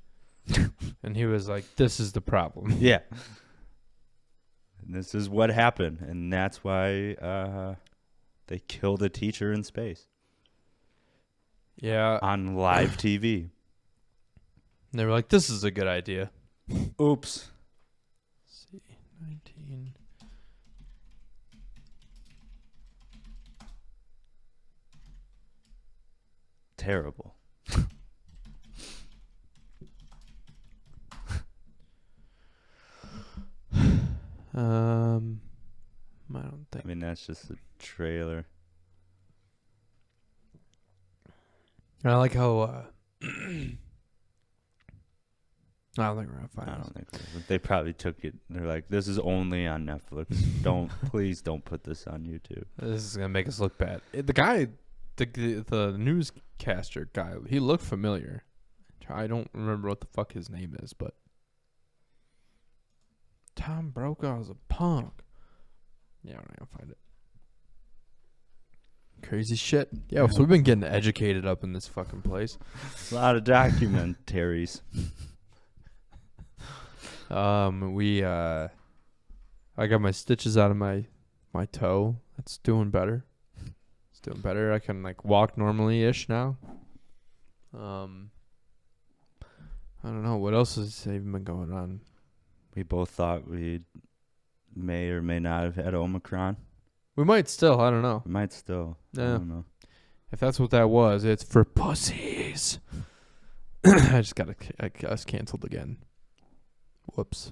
And he was like, this is the problem. Yeah. And this is what happened, and that's why they killed a teacher in space. Yeah. On live TV. And they were like, this is a good idea. Oops. Let's see, 19. Terrible. I don't think. I mean, that's just a trailer. I like how. I don't think we're gonna find. I don't think they probably took it. They're like, this is only on Netflix. Please don't put this on YouTube. This is gonna make us look bad. The guy, the newscaster guy, he looked familiar. I don't remember what the fuck his name is, but Tom Brokaw's a punk. Yeah, I'm not gonna find it. Crazy shit. Yeah, so we've been getting educated up in this fucking place. A lot of documentaries. I got my stitches out of my toe. That's doing better. It's doing better. I can like walk normally-ish now. I don't know what else has even been going on. We both thought we may or may not have had Omicron. We might still. I don't know. We might still. I Yeah. don't know. If that's what that was, it's for pussies. I just got us canceled again. Whoops.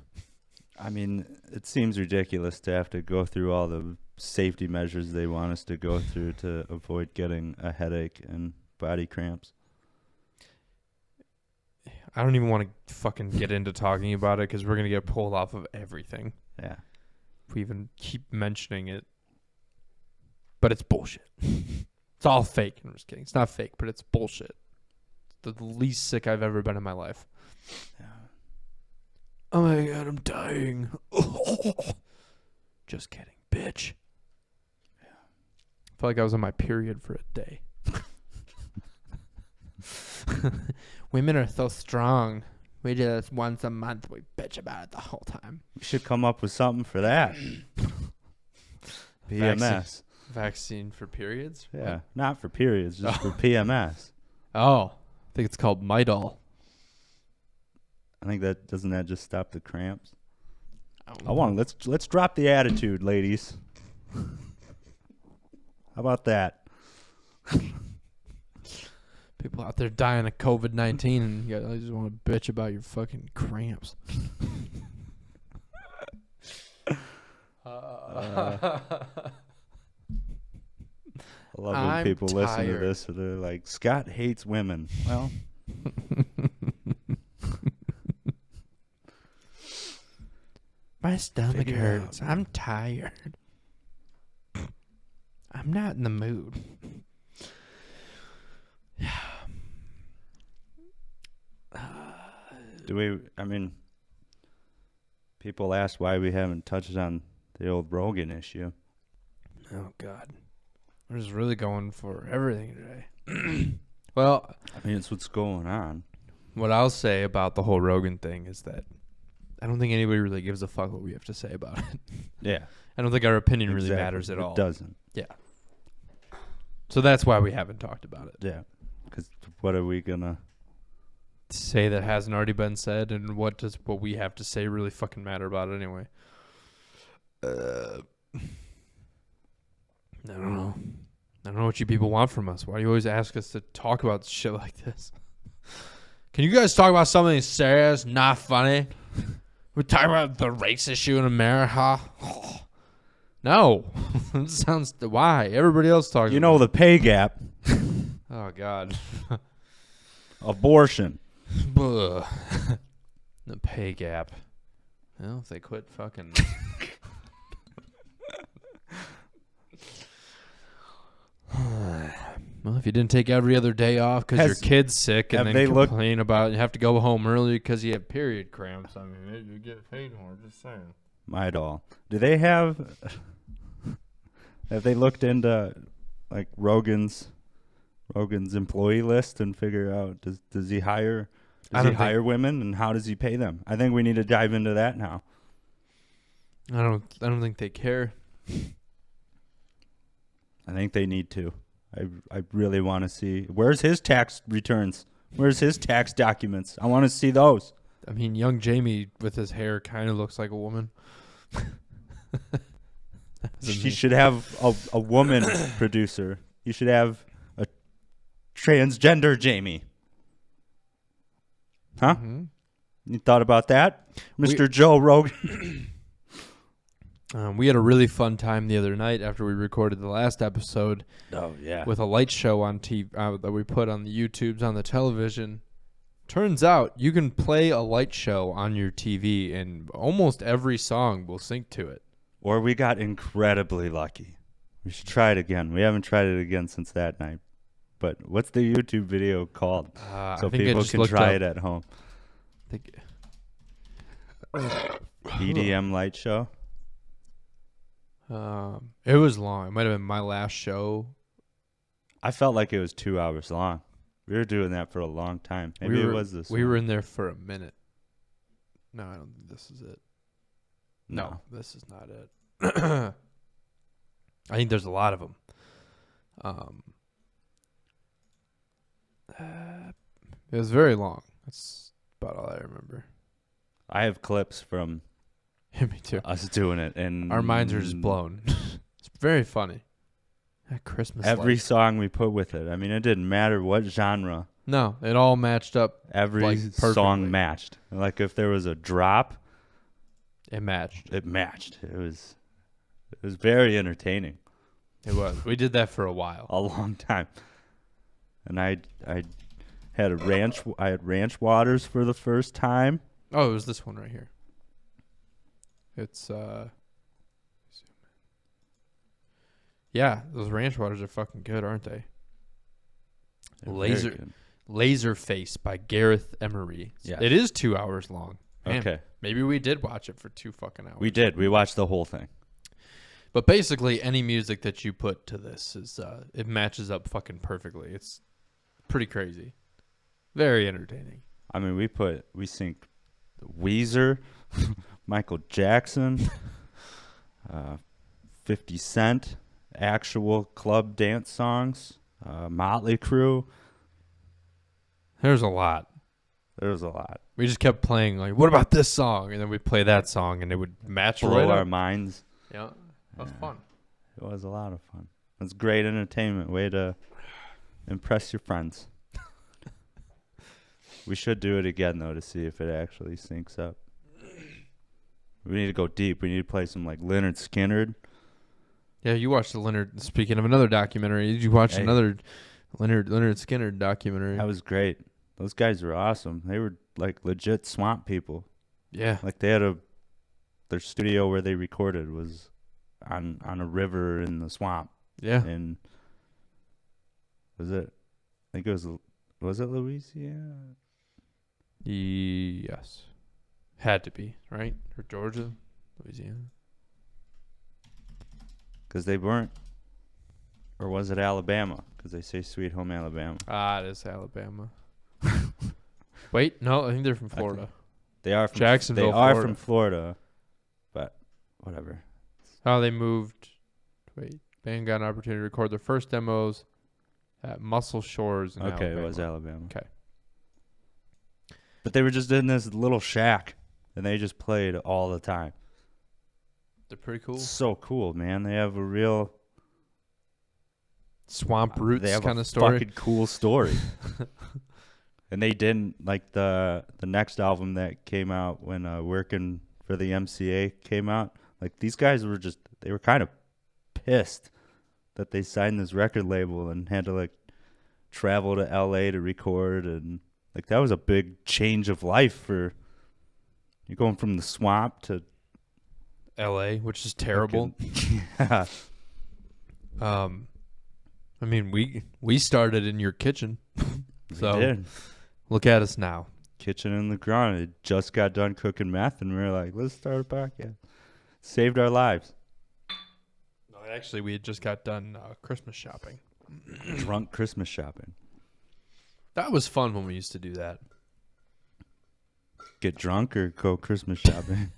I mean, it seems ridiculous to have to go through all the safety measures they want us to go through to avoid getting a headache and body cramps. I don't even want to fucking get into talking about it because we're going to get pulled off of everything. Yeah. If we even keep mentioning it. But it's bullshit. It's all fake. I'm just kidding. It's not fake, but it's bullshit. It's the least sick I've ever been in my life. Yeah. Oh my god, I'm dying. Just kidding, bitch. Yeah. I felt like I was on my period for a day. Women are so strong. We do this once a month. We bitch about it the whole time. We should come up with something for that. PMS. Vaccine for periods? Yeah. What? Not for periods, just for PMS. Oh, I think it's called Midol. I think doesn't that just stop the cramps? I want. Let's drop the attitude, ladies. How about that? People out there dying of COVID-19 and you guys just want to bitch about your fucking cramps. I love when I'm people listen to tired. this and they're like, Scott hates women. Well, my stomach Figure it hurts. out. I'm tired. I'm not in the mood. people ask why we haven't touched on the old Rogan issue. Oh, God. We're just really going for everything today. Well, I mean, it's what's going on. what I'll say about the whole Rogan thing is that I don't think anybody really gives a fuck what we have to say about it. Yeah. I don't think our opinion really Exactly. matters at all. It doesn't. Yeah. So that's why we haven't talked about it. Yeah. Because what are we going to... Say that hasn't already been said, and what does what we have to say really fucking matter about it anyway? I don't know. I don't know what you people want from us. Why do you always ask us to talk about shit like this? Can you guys talk about something serious, not funny? We're talking about the race issue in America. No. It sounds... Why? Everybody else talking You know the pay gap. Oh, God. Abortion. The pay gap. Well, if they quit fucking... Well, if you didn't take every other day off because your kid's sick and then complain about you have to go home early because you have period cramps, I mean, maybe you get paid more. Just saying. My doll. Do they have... Have they looked into like Rogan's employee list and figure out does he hire women, and how does he pay them? I think we need to dive into that now. I don't think they care. I think they need to. I really want to see, where's his tax returns? Where's his tax documents? I want to see those. I mean, young Jamie with his hair kind of looks like a woman. She should have a woman producer. You should have a transgender Jamie. Huh? Mm-hmm. You thought about that? Mr. Joe Rogan. We had a really fun time the other night after we recorded the last episode. Oh, yeah. With a light show on TV that we put on the YouTubes on the television. Turns out you can play a light show on your TV and almost every song will sync to it. Or we got incredibly lucky. We should try it again. We haven't tried it again since that night. But what's the YouTube video called? So people can try it at home. EDM light show? It was long. It might have been my last show. I felt like it was 2 hours long. We were doing that for a long time. Maybe it was this We one. were in there for a minute. No, I don't think this is it. No, this is not it. I think there's a lot of them. It was very long. That's about all I remember. I have clips from Me too. us doing it, and Our minds are just blown. It's very funny. That Christmas every lights. song we put with it. I mean, it didn't matter what genre. No, it all matched up. Every song matched. Like if there was a drop, it matched. It matched. It was very entertaining. It was. We did that for a while. A long time. And I had ranch waters for the first time. Oh, it was this one right here. It's yeah, those ranch waters are fucking good, aren't they? Laserface by Gareth Emery. Yeah. It is 2 hours long. Man, okay. Maybe we did watch it for 2 fucking hours. We did. We watched the whole thing. But basically, any music that you put to this is it matches up fucking perfectly. It's pretty crazy. Very entertaining. I mean, we synced Weezer, Michael Jackson, 50 Cent, actual club dance songs, Motley Crue. There's a lot. We just kept playing, like, what about this song? And then we'd play that song, and it would match blow right our up. minds. Yeah, that was fun. It was a lot of fun. It was great entertainment. Way to impress your friends. We should do it again, though, to see if it actually syncs up. We need to go deep. We need to play some, like, Lynyrd Skynyrd. Yeah, you watched the Leonard. Speaking of another documentary, did you watch another Lynyrd Skynyrd documentary? That was great. Those guys were awesome. They were like legit swamp people. Yeah, like they had their studio where they recorded was on a river in the swamp. Yeah, and I think it was it Louisiana? Yes, had to be right or Georgia, Louisiana. Because they weren't, or was it Alabama? Because they say Sweet Home Alabama. Ah, it is Alabama. Wait, no, I think they're from Florida. They are from Jacksonville. They are from Florida, but whatever. Oh, they moved. Wait, band got an opportunity to record their first demos at Muscle Shores in Alabama. It was Alabama. Okay. But they were just in this little shack, and they just played all the time. They're pretty cool. So cool, man. They have a real swamp roots kind of story. Fucking cool story. And they didn't like the next album that came out when Working for the MCA came out. Like these guys they were kind of pissed that they signed this record label and had to like travel to LA to record, and like that was a big change of life for you going from the swamp to LA, which is terrible. Yeah. I mean, we started in your kitchen. So We did. look at us now. Kitchen in the ground. It just got done cooking meth, and we were like, let's start a podcast. Saved our lives. No, actually, we had just got done Christmas shopping. Drunk Christmas shopping. That was fun when we used to do that. Get drunk or go Christmas shopping?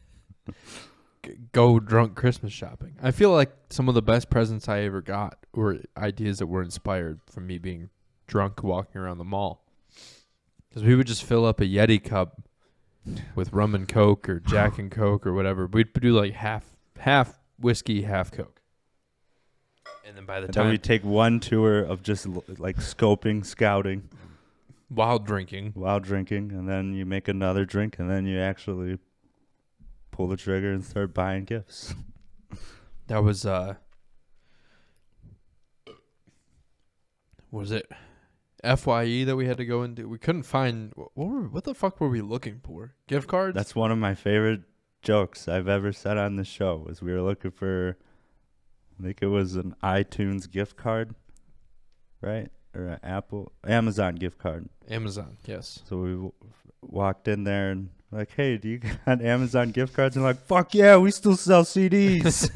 Go drunk Christmas shopping. I feel like some of the best presents I ever got were ideas that were inspired from me being drunk walking around the mall. Because we would just fill up a Yeti cup with rum and Coke or Jack and Coke or whatever. We'd do like half whiskey, half Coke. And then by the Then time we take one tour of just like scoping, scouting, while drinking, while drinking, and then you make another drink, and then you actually pull the trigger and start buying gifts. that was was it FYE that we had to go into? We couldn't find what the fuck were we looking for? Gift cards? That's one of my favorite jokes I've ever said on the show. Was we were looking for, I think it was an iTunes gift card, right? Or an Amazon gift card. Amazon, yes. So we walked in there and like, hey, do you got Amazon gift cards? And like, fuck yeah, we still sell CDs.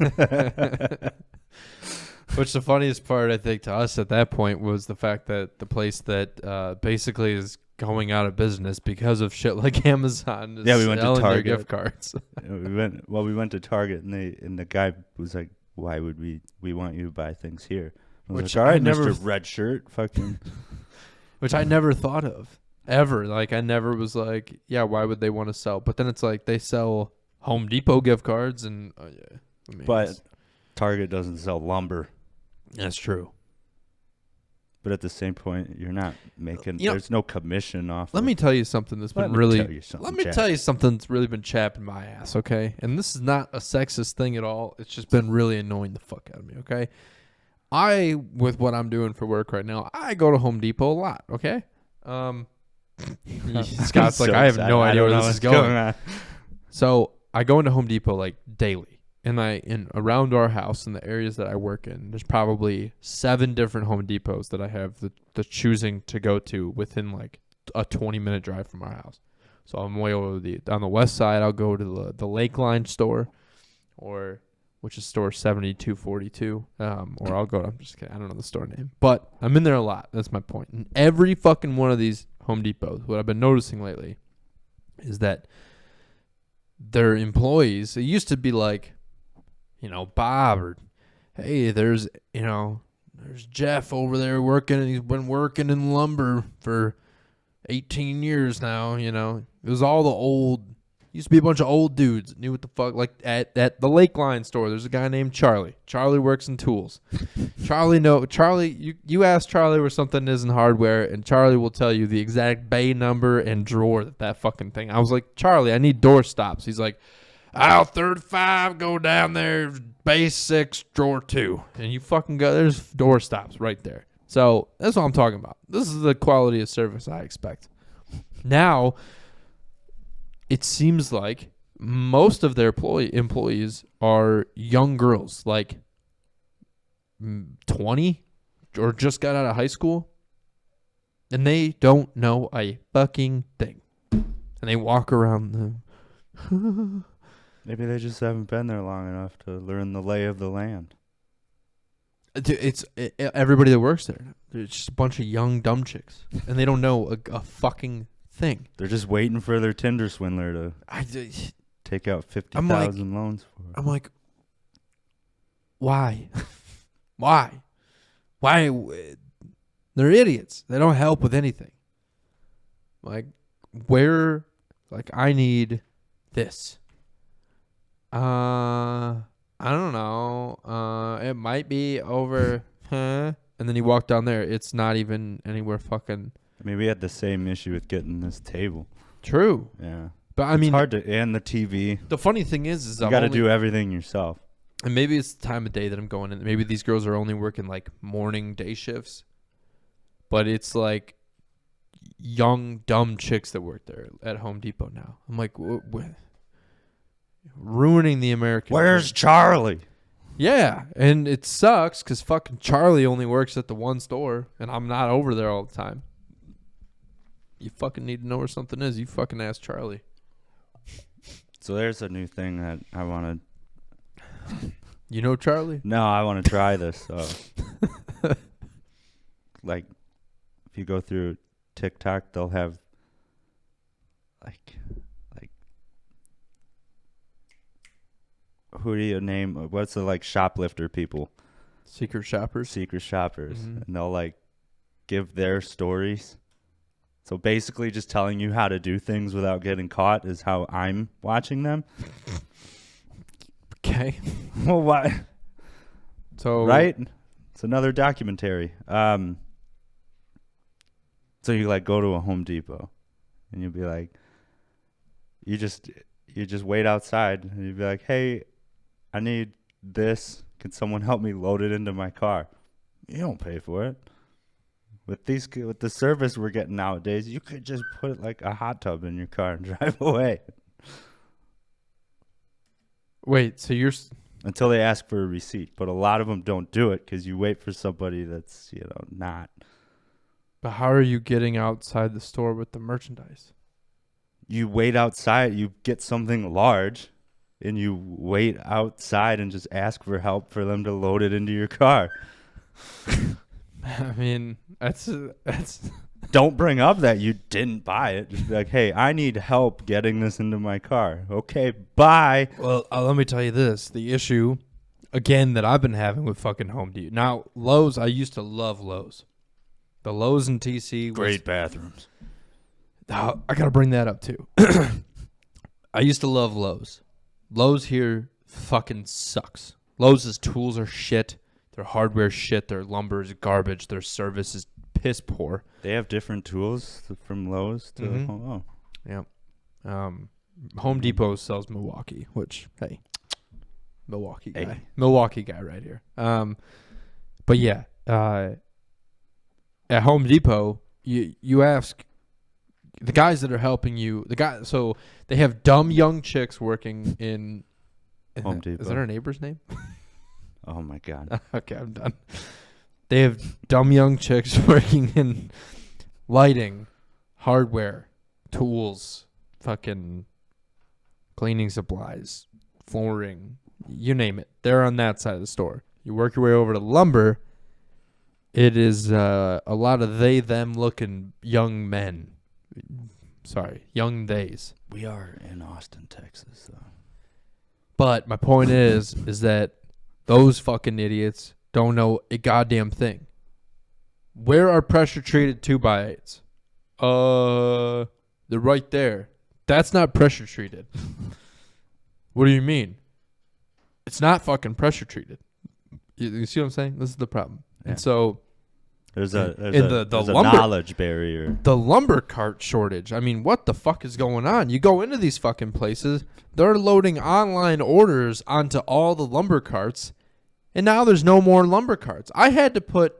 Which the funniest part, I think, to us at that point was the fact that the place that basically is going out of business because of shit like Amazon is Yeah, we went to selling their Target. gift cards. we went to Target, and the guy was like, why would we want you to buy things here? I was Which like, all right, I never Mr. Red Shirt, fucking. Which I never thought of, ever. Like, I never was like, yeah, why would they want to sell? But then it's like they sell Home Depot gift cards and... yeah. I mean, But Target doesn't sell lumber. that's true. But at the same point, you're not making. You know, there's no commission off. Let me tell you something that's been really... Let me tell you something that's really been chapping my ass, okay? And this is not a sexist thing at all. It's just been really annoying the fuck out of me, okay? With what I'm doing for work right now, I go to Home Depot a lot, okay? Scott's like, I have no idea where this is going. So I go into Home Depot like daily. And around our house in the areas that I work in, there's probably 7 different Home Depots that I have the choosing to go to within like a 20-minute drive from our house. So I'm way over on the west side. I'll go to the Lakeline store, which is store 7242. Or I'll go. I'm just kidding. I don't know the store name, but I'm in there a lot. That's my point. And every fucking one of these Home Depots, what I've been noticing lately, is that their employees. It used to be like, Bob, or hey, there's Jeff over there working, and he's been working in lumber for 18 years now. It was all the old, used to be a bunch of old dudes that knew what the fuck. Like at the Lakeline store, there's a guy named Charlie. Charlie works in tools. You ask Charlie where something is in hardware, and Charlie will tell you the exact bay number and drawer that fucking thing. I was like, Charlie, I need door stops. He's like, aisle 35, go down there, base 6, drawer 2. And you fucking go, there's door stops right there. So that's what I'm talking about. This is the quality of service I expect. Now, it seems like most of their employees are young girls, like 20 or just got out of high school. And they don't know a fucking thing. And they walk around them. Maybe they just haven't been there long enough to learn the lay of the land. It's everybody that works there. There's just a bunch of young dumb chicks, and they don't know a fucking thing. They're just waiting for their Tinder swindler to take out 50,000 loans for them. I'm like, why? Why? They're idiots. They don't help with anything. Like, I need this. I don't know. It might be over. And then you walk down there. It's not even anywhere fucking. mean, we had the same issue with getting this table. True. Yeah. But I It's mean, hard to, and the TV. the funny thing is You got to do everything yourself. and maybe it's the time of day that I'm going in. Maybe these girls are only working like morning day shifts, but it's like young dumb chicks that work there at Home Depot now. I'm like, ruining the American. Where's dream. Charlie? Yeah, and it sucks because fucking Charlie only works at the one store, and I'm not over there all the time. You fucking need to know where something is. You fucking ask Charlie. So there's a new thing that I want to. You know Charlie? No, I want to try this. So, like, if you go through TikTok, they'll have like, who do you name? What's the like shoplifter people? Secret shoppers. Secret shoppers, Mhm. and they'll like give their stories. So basically, just telling you how to do things without getting caught is how I'm watching them. Okay. Well, why? So Right? It's another documentary. So you like go to a Home Depot and you'll be like, you just wait outside and you'd be like, hey, I need this. Can someone help me load it into my car? You don't pay for it. With the service we're getting nowadays, you could just put like a hot tub in your car and drive away Wait, so you're until they ask for a receipt. But a lot of them don't do it because you wait for somebody that's not. but how are you getting outside the store with the merchandise? You wait outside, you get something large, and you wait outside and just ask for help for them to load it into your car. I mean, that's Don't bring up that you didn't buy it. Just be like, hey, I need help getting this into my car. Okay, bye. well. Let me tell you this: the issue, again, that I've been having with fucking Home Depot. Now, Lowe's. I used to love Lowe's. The Lowe's in TC. Great bathrooms. I gotta bring that up too. I used to love Lowe's. Lowe's here fucking sucks. Lowe's' tools are shit. Their hardware shit. Their lumber is garbage. Their service is piss poor. They have different tools from Lowe's to Mhm. oh. Yep. Home Depot sells Milwaukee, which hey, Milwaukee guy, Hey. Milwaukee guy right here. But yeah, at Home Depot, you ask the guys that are helping you. So they have dumb young chicks working in Home Depot. Is that our neighbor's name? Oh my god. Okay, I'm done. They have dumb young chicks working in lighting, hardware, tools, fucking cleaning supplies, flooring, you name it. They're on that side of the store. You work your way over to lumber. It is a lot of they, them looking young men. Sorry, young theys. We are in Austin, Texas, though. But my point is that those fucking idiots don't know a goddamn thing. Where are pressure treated 2x8s? They're right there. That's not pressure treated. What do you mean? It's not fucking pressure treated. You see what I'm saying? This is the problem. Yeah. And so There's the a lumber- knowledge barrier. the lumber cart shortage. I mean, what the fuck is going on? You go into these fucking places, they're loading online orders onto all the lumber carts, and now there's no more lumber carts. I had to put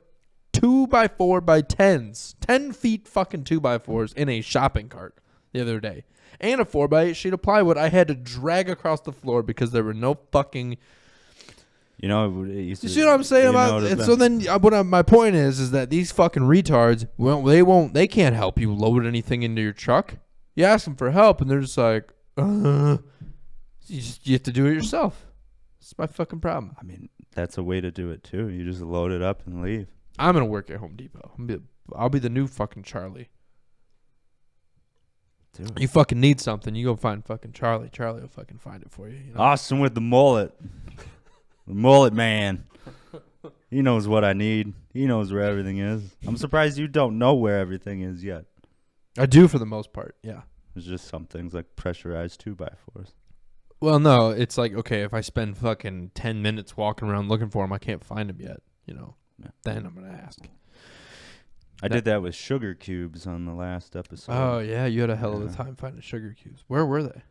2x4x10s, 10 feet fucking 2x4s in a shopping cart the other day. And a 4x8 sheet of plywood I had to drag across the floor because there were no fucking... You know, it used You to, see what I'm saying you about know, it? So then, my point is that these fucking retards, well, they can't help you load anything into your truck. You ask them for help, and they're just like, you have to do it yourself. It's my fucking problem. I mean, that's a way to do it too. You just load it up and leave. I'm gonna work at Home Depot. I'll be the new fucking Charlie. Dude. You fucking need something, you go find fucking Charlie. Charlie will fucking find it for you. You know? Austin with the mullet. The mullet man. He knows what I need. He knows where everything is. I'm surprised you don't know where everything is yet. I do for the most part, yeah. There's just some things like pressurized 2x4s. Well, no, it's like, okay, if I spend fucking 10 minutes walking around looking for them, I can't find them yet, you know. Yeah. Then I'm going to ask. I did that with sugar cubes on the last episode. Oh yeah, you had a hell of a Yeah. time finding sugar cubes. Where were they?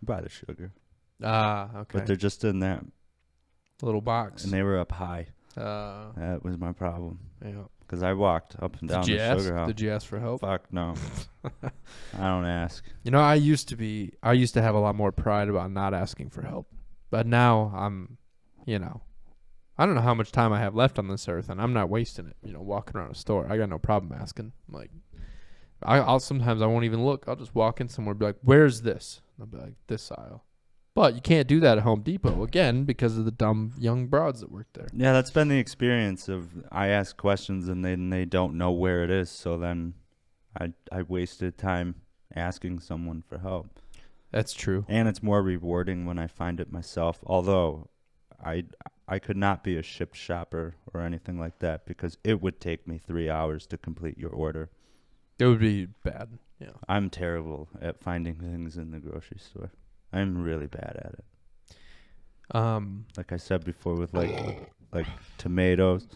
By the sugar. Ah, okay. But they're just in that. Little box. And they were up high. Yeah. That was my problem. Because I walked up and down the sugar house. Did you ask for help? Fuck no. I don't ask. You know, I used to have a lot more pride about not asking for help. But now I'm, I don't know how much time I have left on this earth, and I'm not wasting it, walking around a store. I got no problem asking. Like, I'll sometimes I won't even look. I'll just walk in somewhere and be like, where's this? And I'll be like, this aisle. But you can't do that at Home Depot, again, because of the dumb young broads that work there. Yeah, that's been the experience of I ask questions and then they don't know where it is. So then I wasted time asking someone for help. That's true. And it's more rewarding when I find it myself. Although I could not be a Shipt shopper or anything like that because it would take me 3 hours to complete your order. It would be bad. Yeah. I'm terrible at finding things in the grocery store. I'm really bad at it. Like I said before, with like tomatoes,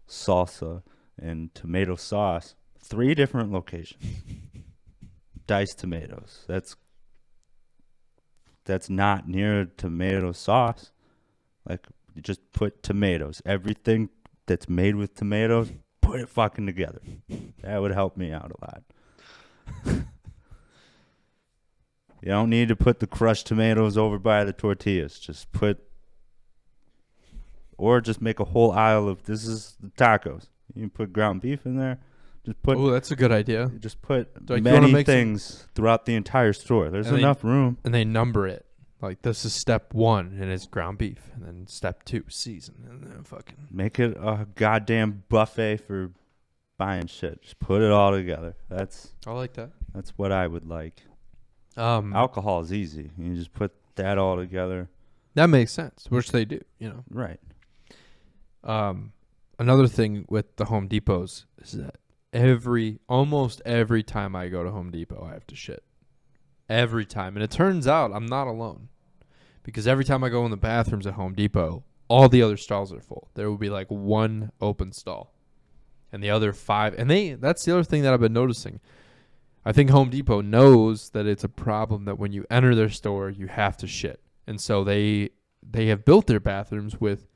salsa, and tomato sauce, 3 different locations. Diced tomatoes. That's not near tomato sauce. Like, you just put tomatoes. Everything that's made with tomatoes, put it fucking together. That would help me out a lot. You don't need to put the crushed tomatoes over by the tortillas. Just make a whole aisle of, this is the tacos. You can put ground beef in there. Oh, that's a good idea. Just put Like, many things throughout the entire store. There's enough room. And they number it. Like, this is step 1, and it's ground beef. And then step 2, season. And then fucking... Make it a goddamn buffet for buying shit. Just put it all together. I like that. That's what I would like. Alcohol is easy. You just put that all together. That makes sense, which they do, Right. Another thing with the Home Depots is that almost every time I go to Home Depot, I have to shit. Every time. And it turns out I'm not alone. Because every time I go in the bathrooms at Home Depot, all the other stalls are full. There will be like 1 open stall. And the other 5. And that's the other thing that I've been noticing. I think Home Depot knows that it's a problem that when you enter their store, you have to shit. And so they have built their bathrooms with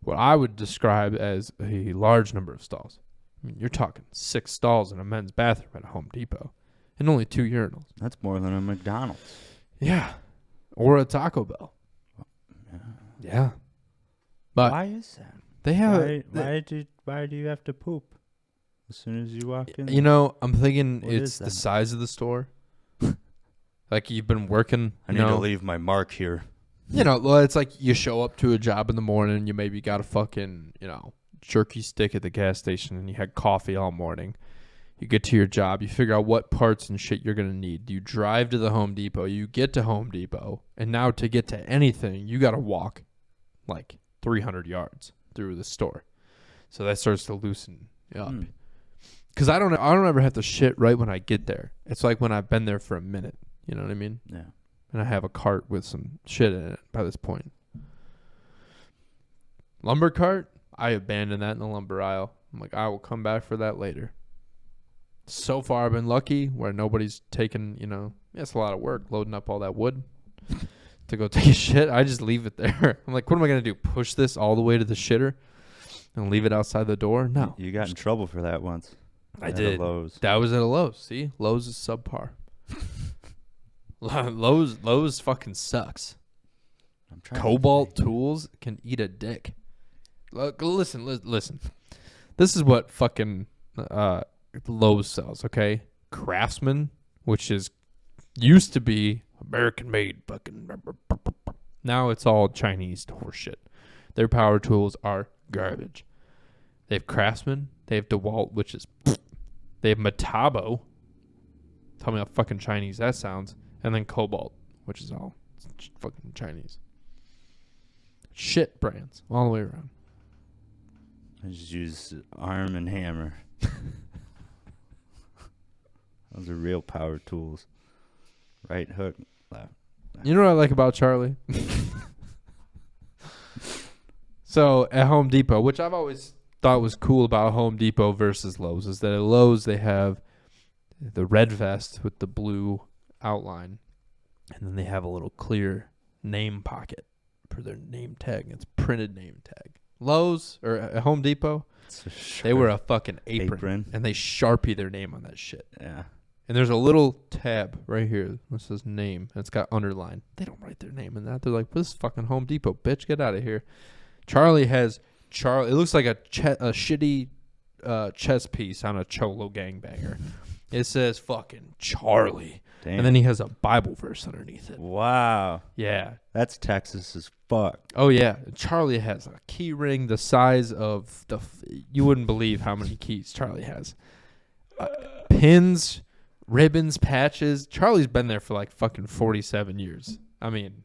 what I would describe as a large number of stalls. I mean, you're talking 6 stalls in a men's bathroom at a Home Depot and only 2 urinals. That's more than a McDonald's. Yeah. Or a Taco Bell. Yeah. But why is that? They have Why do you have to poop as soon as you walk in? I'm thinking What it's is the that? size of the store. Like, you've been working. I need to leave my mark here. Well, it's like you show up to a job in the morning, you maybe got a fucking, jerky stick at the gas station, and you had coffee all morning. You get to your job, you figure out what parts and shit you're going to need. You drive to the Home Depot, you get to Home Depot, and now to get to anything, you got to walk like 300 yards through the store. So that starts to loosen you up. Because I don't ever have to shit right when I get there. It's like when I've been there for a minute. You know what I mean? Yeah. And I have a cart with some shit in it by this point. Lumber cart, I abandoned that in the lumber aisle. I'm like, I will come back for that later. So far, I've been lucky where nobody's taken, it's a lot of work loading up all that wood to go take a shit. I just leave it there. I'm like, what am I going to do? Push this all the way to the shitter and leave it outside the door? No. You got in trouble for that once. I At did. Lowe's. That was at a Lowe's. See? Lowe's is subpar. Lowe's fucking sucks. I'm trying Cobalt tools can eat a dick. Look, listen. This is what fucking Lowe's sells, okay? Craftsman, which used to be American made fucking. Now it's all Chinese horseshit. Their power tools are garbage. They have Craftsman. They have DeWalt, which is. They have Metabo. Tell me how fucking Chinese that sounds. And then Cobalt, which is all fucking Chinese. Shit brands all the way around. I just use Arm and Hammer. Those are real power tools. Right hook, left. You know what I like about Charlie? So at Home Depot, which I've always thought was cool about Home Depot versus Lowe's is that at Lowe's they have the red vest with the blue outline, and then they have a little clear name pocket for their name tag. It's printed name tag. Lowe's or at Home Depot, they were a fucking apron, and they Sharpie their name on that shit. Yeah. And there's a little tab right here that says name, and it's got underline. They don't write their name in that. They're like, this is fucking Home Depot, bitch. Get out of here. Charlie has Charlie. It looks like a shitty chess piece on a Cholo gangbanger. It says fucking Charlie. Damn. And then he has a Bible verse underneath it. Wow. Yeah. That's Texas as fuck. Oh, yeah. Charlie has a key ring the size of you wouldn't believe how many keys Charlie has. Pins, ribbons, patches. Charlie's been there for like fucking 47 years. I mean,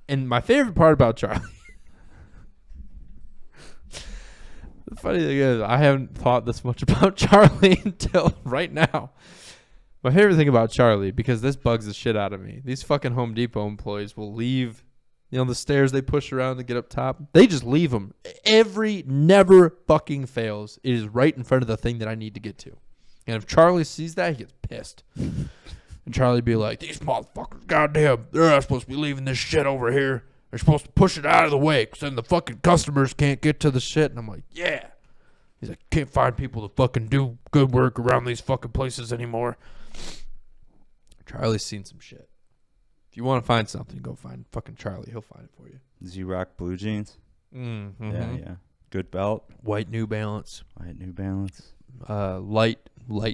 and my favorite part about Charlie. The funny thing is, I haven't thought this much about Charlie until right now. My favorite thing about Charlie, because this bugs the shit out of me, these fucking Home Depot employees will leave, the stairs they push around to get up top. They just leave them. Never fucking fails. It is right in front of the thing that I need to get to. And if Charlie sees that, he gets pissed. And Charlie be like, these motherfuckers, goddamn, they're not supposed to be leaving this shit over here. They're supposed to push it out of the way because then the fucking customers can't get to the shit. And I'm like, yeah. He's like, can't find people to fucking do good work around these fucking places anymore. Charlie's seen some shit. If you want to find something, go find fucking Charlie. He'll find it for you. Does he rock blue jeans? Mm-hmm. Yeah. Good belt. White New Balance. Light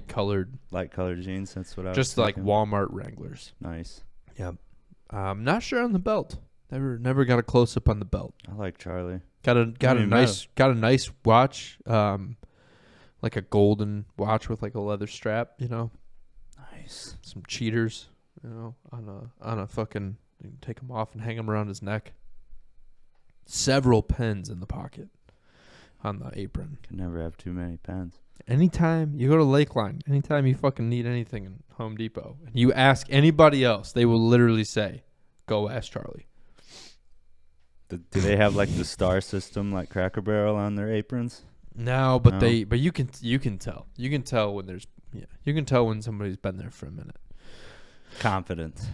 colored. Light colored jeans. That's what I was just like thinking. Walmart Wranglers. Nice. Yep. I'm not sure on the belt. Never got a close up on the belt. I like Charlie. Got a nice watch, like a golden watch with like a leather strap, Nice. Some cheaters, on a fucking, you can take them off and hang them around his neck. Several pens in the pocket on the apron. Can never have too many pens. Anytime you go to Lakeline, anytime you fucking need anything in Home Depot, and you ask anybody else, they will literally say, go ask Charlie. Do they have like the star system like Cracker Barrel on their aprons? No, but you can tell. You can tell when you can tell when somebody's been there for a minute. Confidence.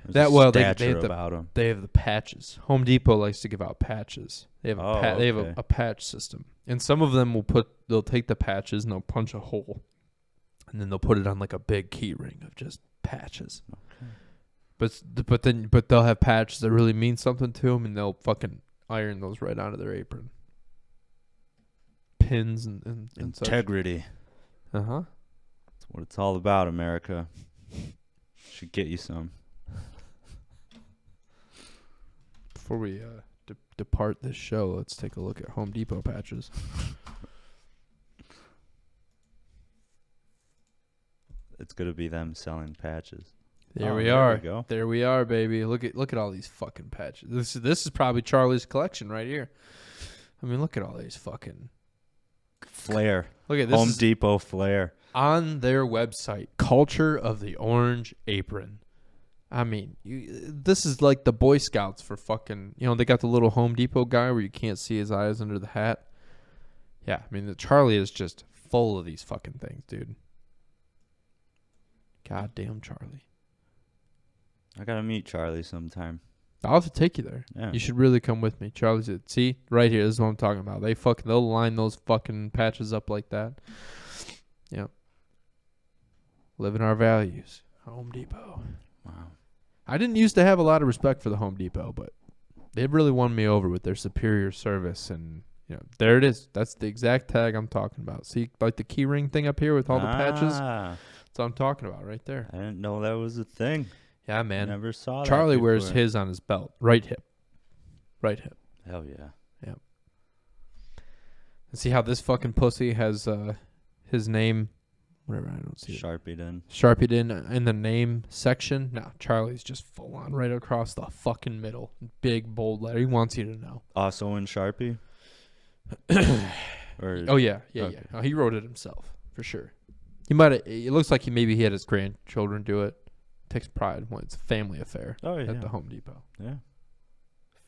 They have the patches. Home Depot likes to give out patches. They have a patch system, and some of them they'll take the patches and they'll punch a hole, and then they'll put it on like a big key ring of just patches. Okay. But they'll have patches that really mean something to them, and they'll fucking iron those right onto their apron. Pins and integrity. That's what it's all about, America. Should get you some. Before we depart this show, let's take a look at Home Depot patches. It's gonna be them selling patches. There we are, baby. Look at all these fucking patches. This is probably Charlie's collection right here. I mean, look at all these fucking flair. Look at this. Home Depot flair. On their website, culture of the orange apron. I mean, this is like the Boy Scouts for fucking, they got the little Home Depot guy where you can't see his eyes under the hat. Yeah, I mean, the Charlie is just full of these fucking things, dude. Goddamn Charlie. I gotta meet Charlie sometime. I'll have to take you there. Yeah. You should really come with me. Charlie's see right here. This is what I'm talking about. They'll line those fucking patches up like that. Yep. Living our values. Home Depot. Wow. I didn't used to have a lot of respect for the Home Depot, but they've really won me over with their superior service, and there it is. That's the exact tag I'm talking about. See, like the key ring thing up here with all the patches. That's what I'm talking about right there. I didn't know that was a thing. Yeah, man. Never saw that. Charlie wears his on his belt. Right hip. Hell yeah. Yep. And see how this fucking pussy has his name, whatever, I don't see Sharpied in the name section. No, Charlie's just full on right across the fucking middle. Big, bold letter. He wants you to know. Also in Sharpie? Oh, yeah. Okay. Yeah. Oh, he wrote it himself, for sure. It looks like he had his grandchildren do it. Takes pride when it's a family affair at the Home Depot. Yeah.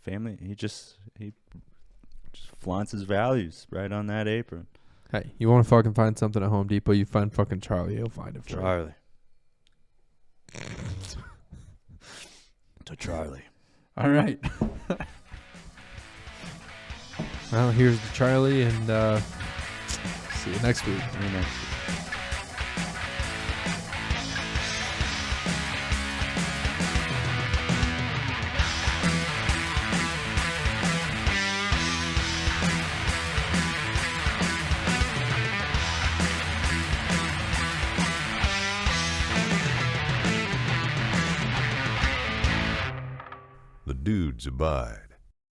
Family. He Just flaunts his values right on that apron. Hey, you want to fucking find something at Home Depot? You find fucking Charlie. He'll find it for you. Charlie. To Charlie. All right. Well, here's the Charlie, and see you next week. See you next week. The dudes abide.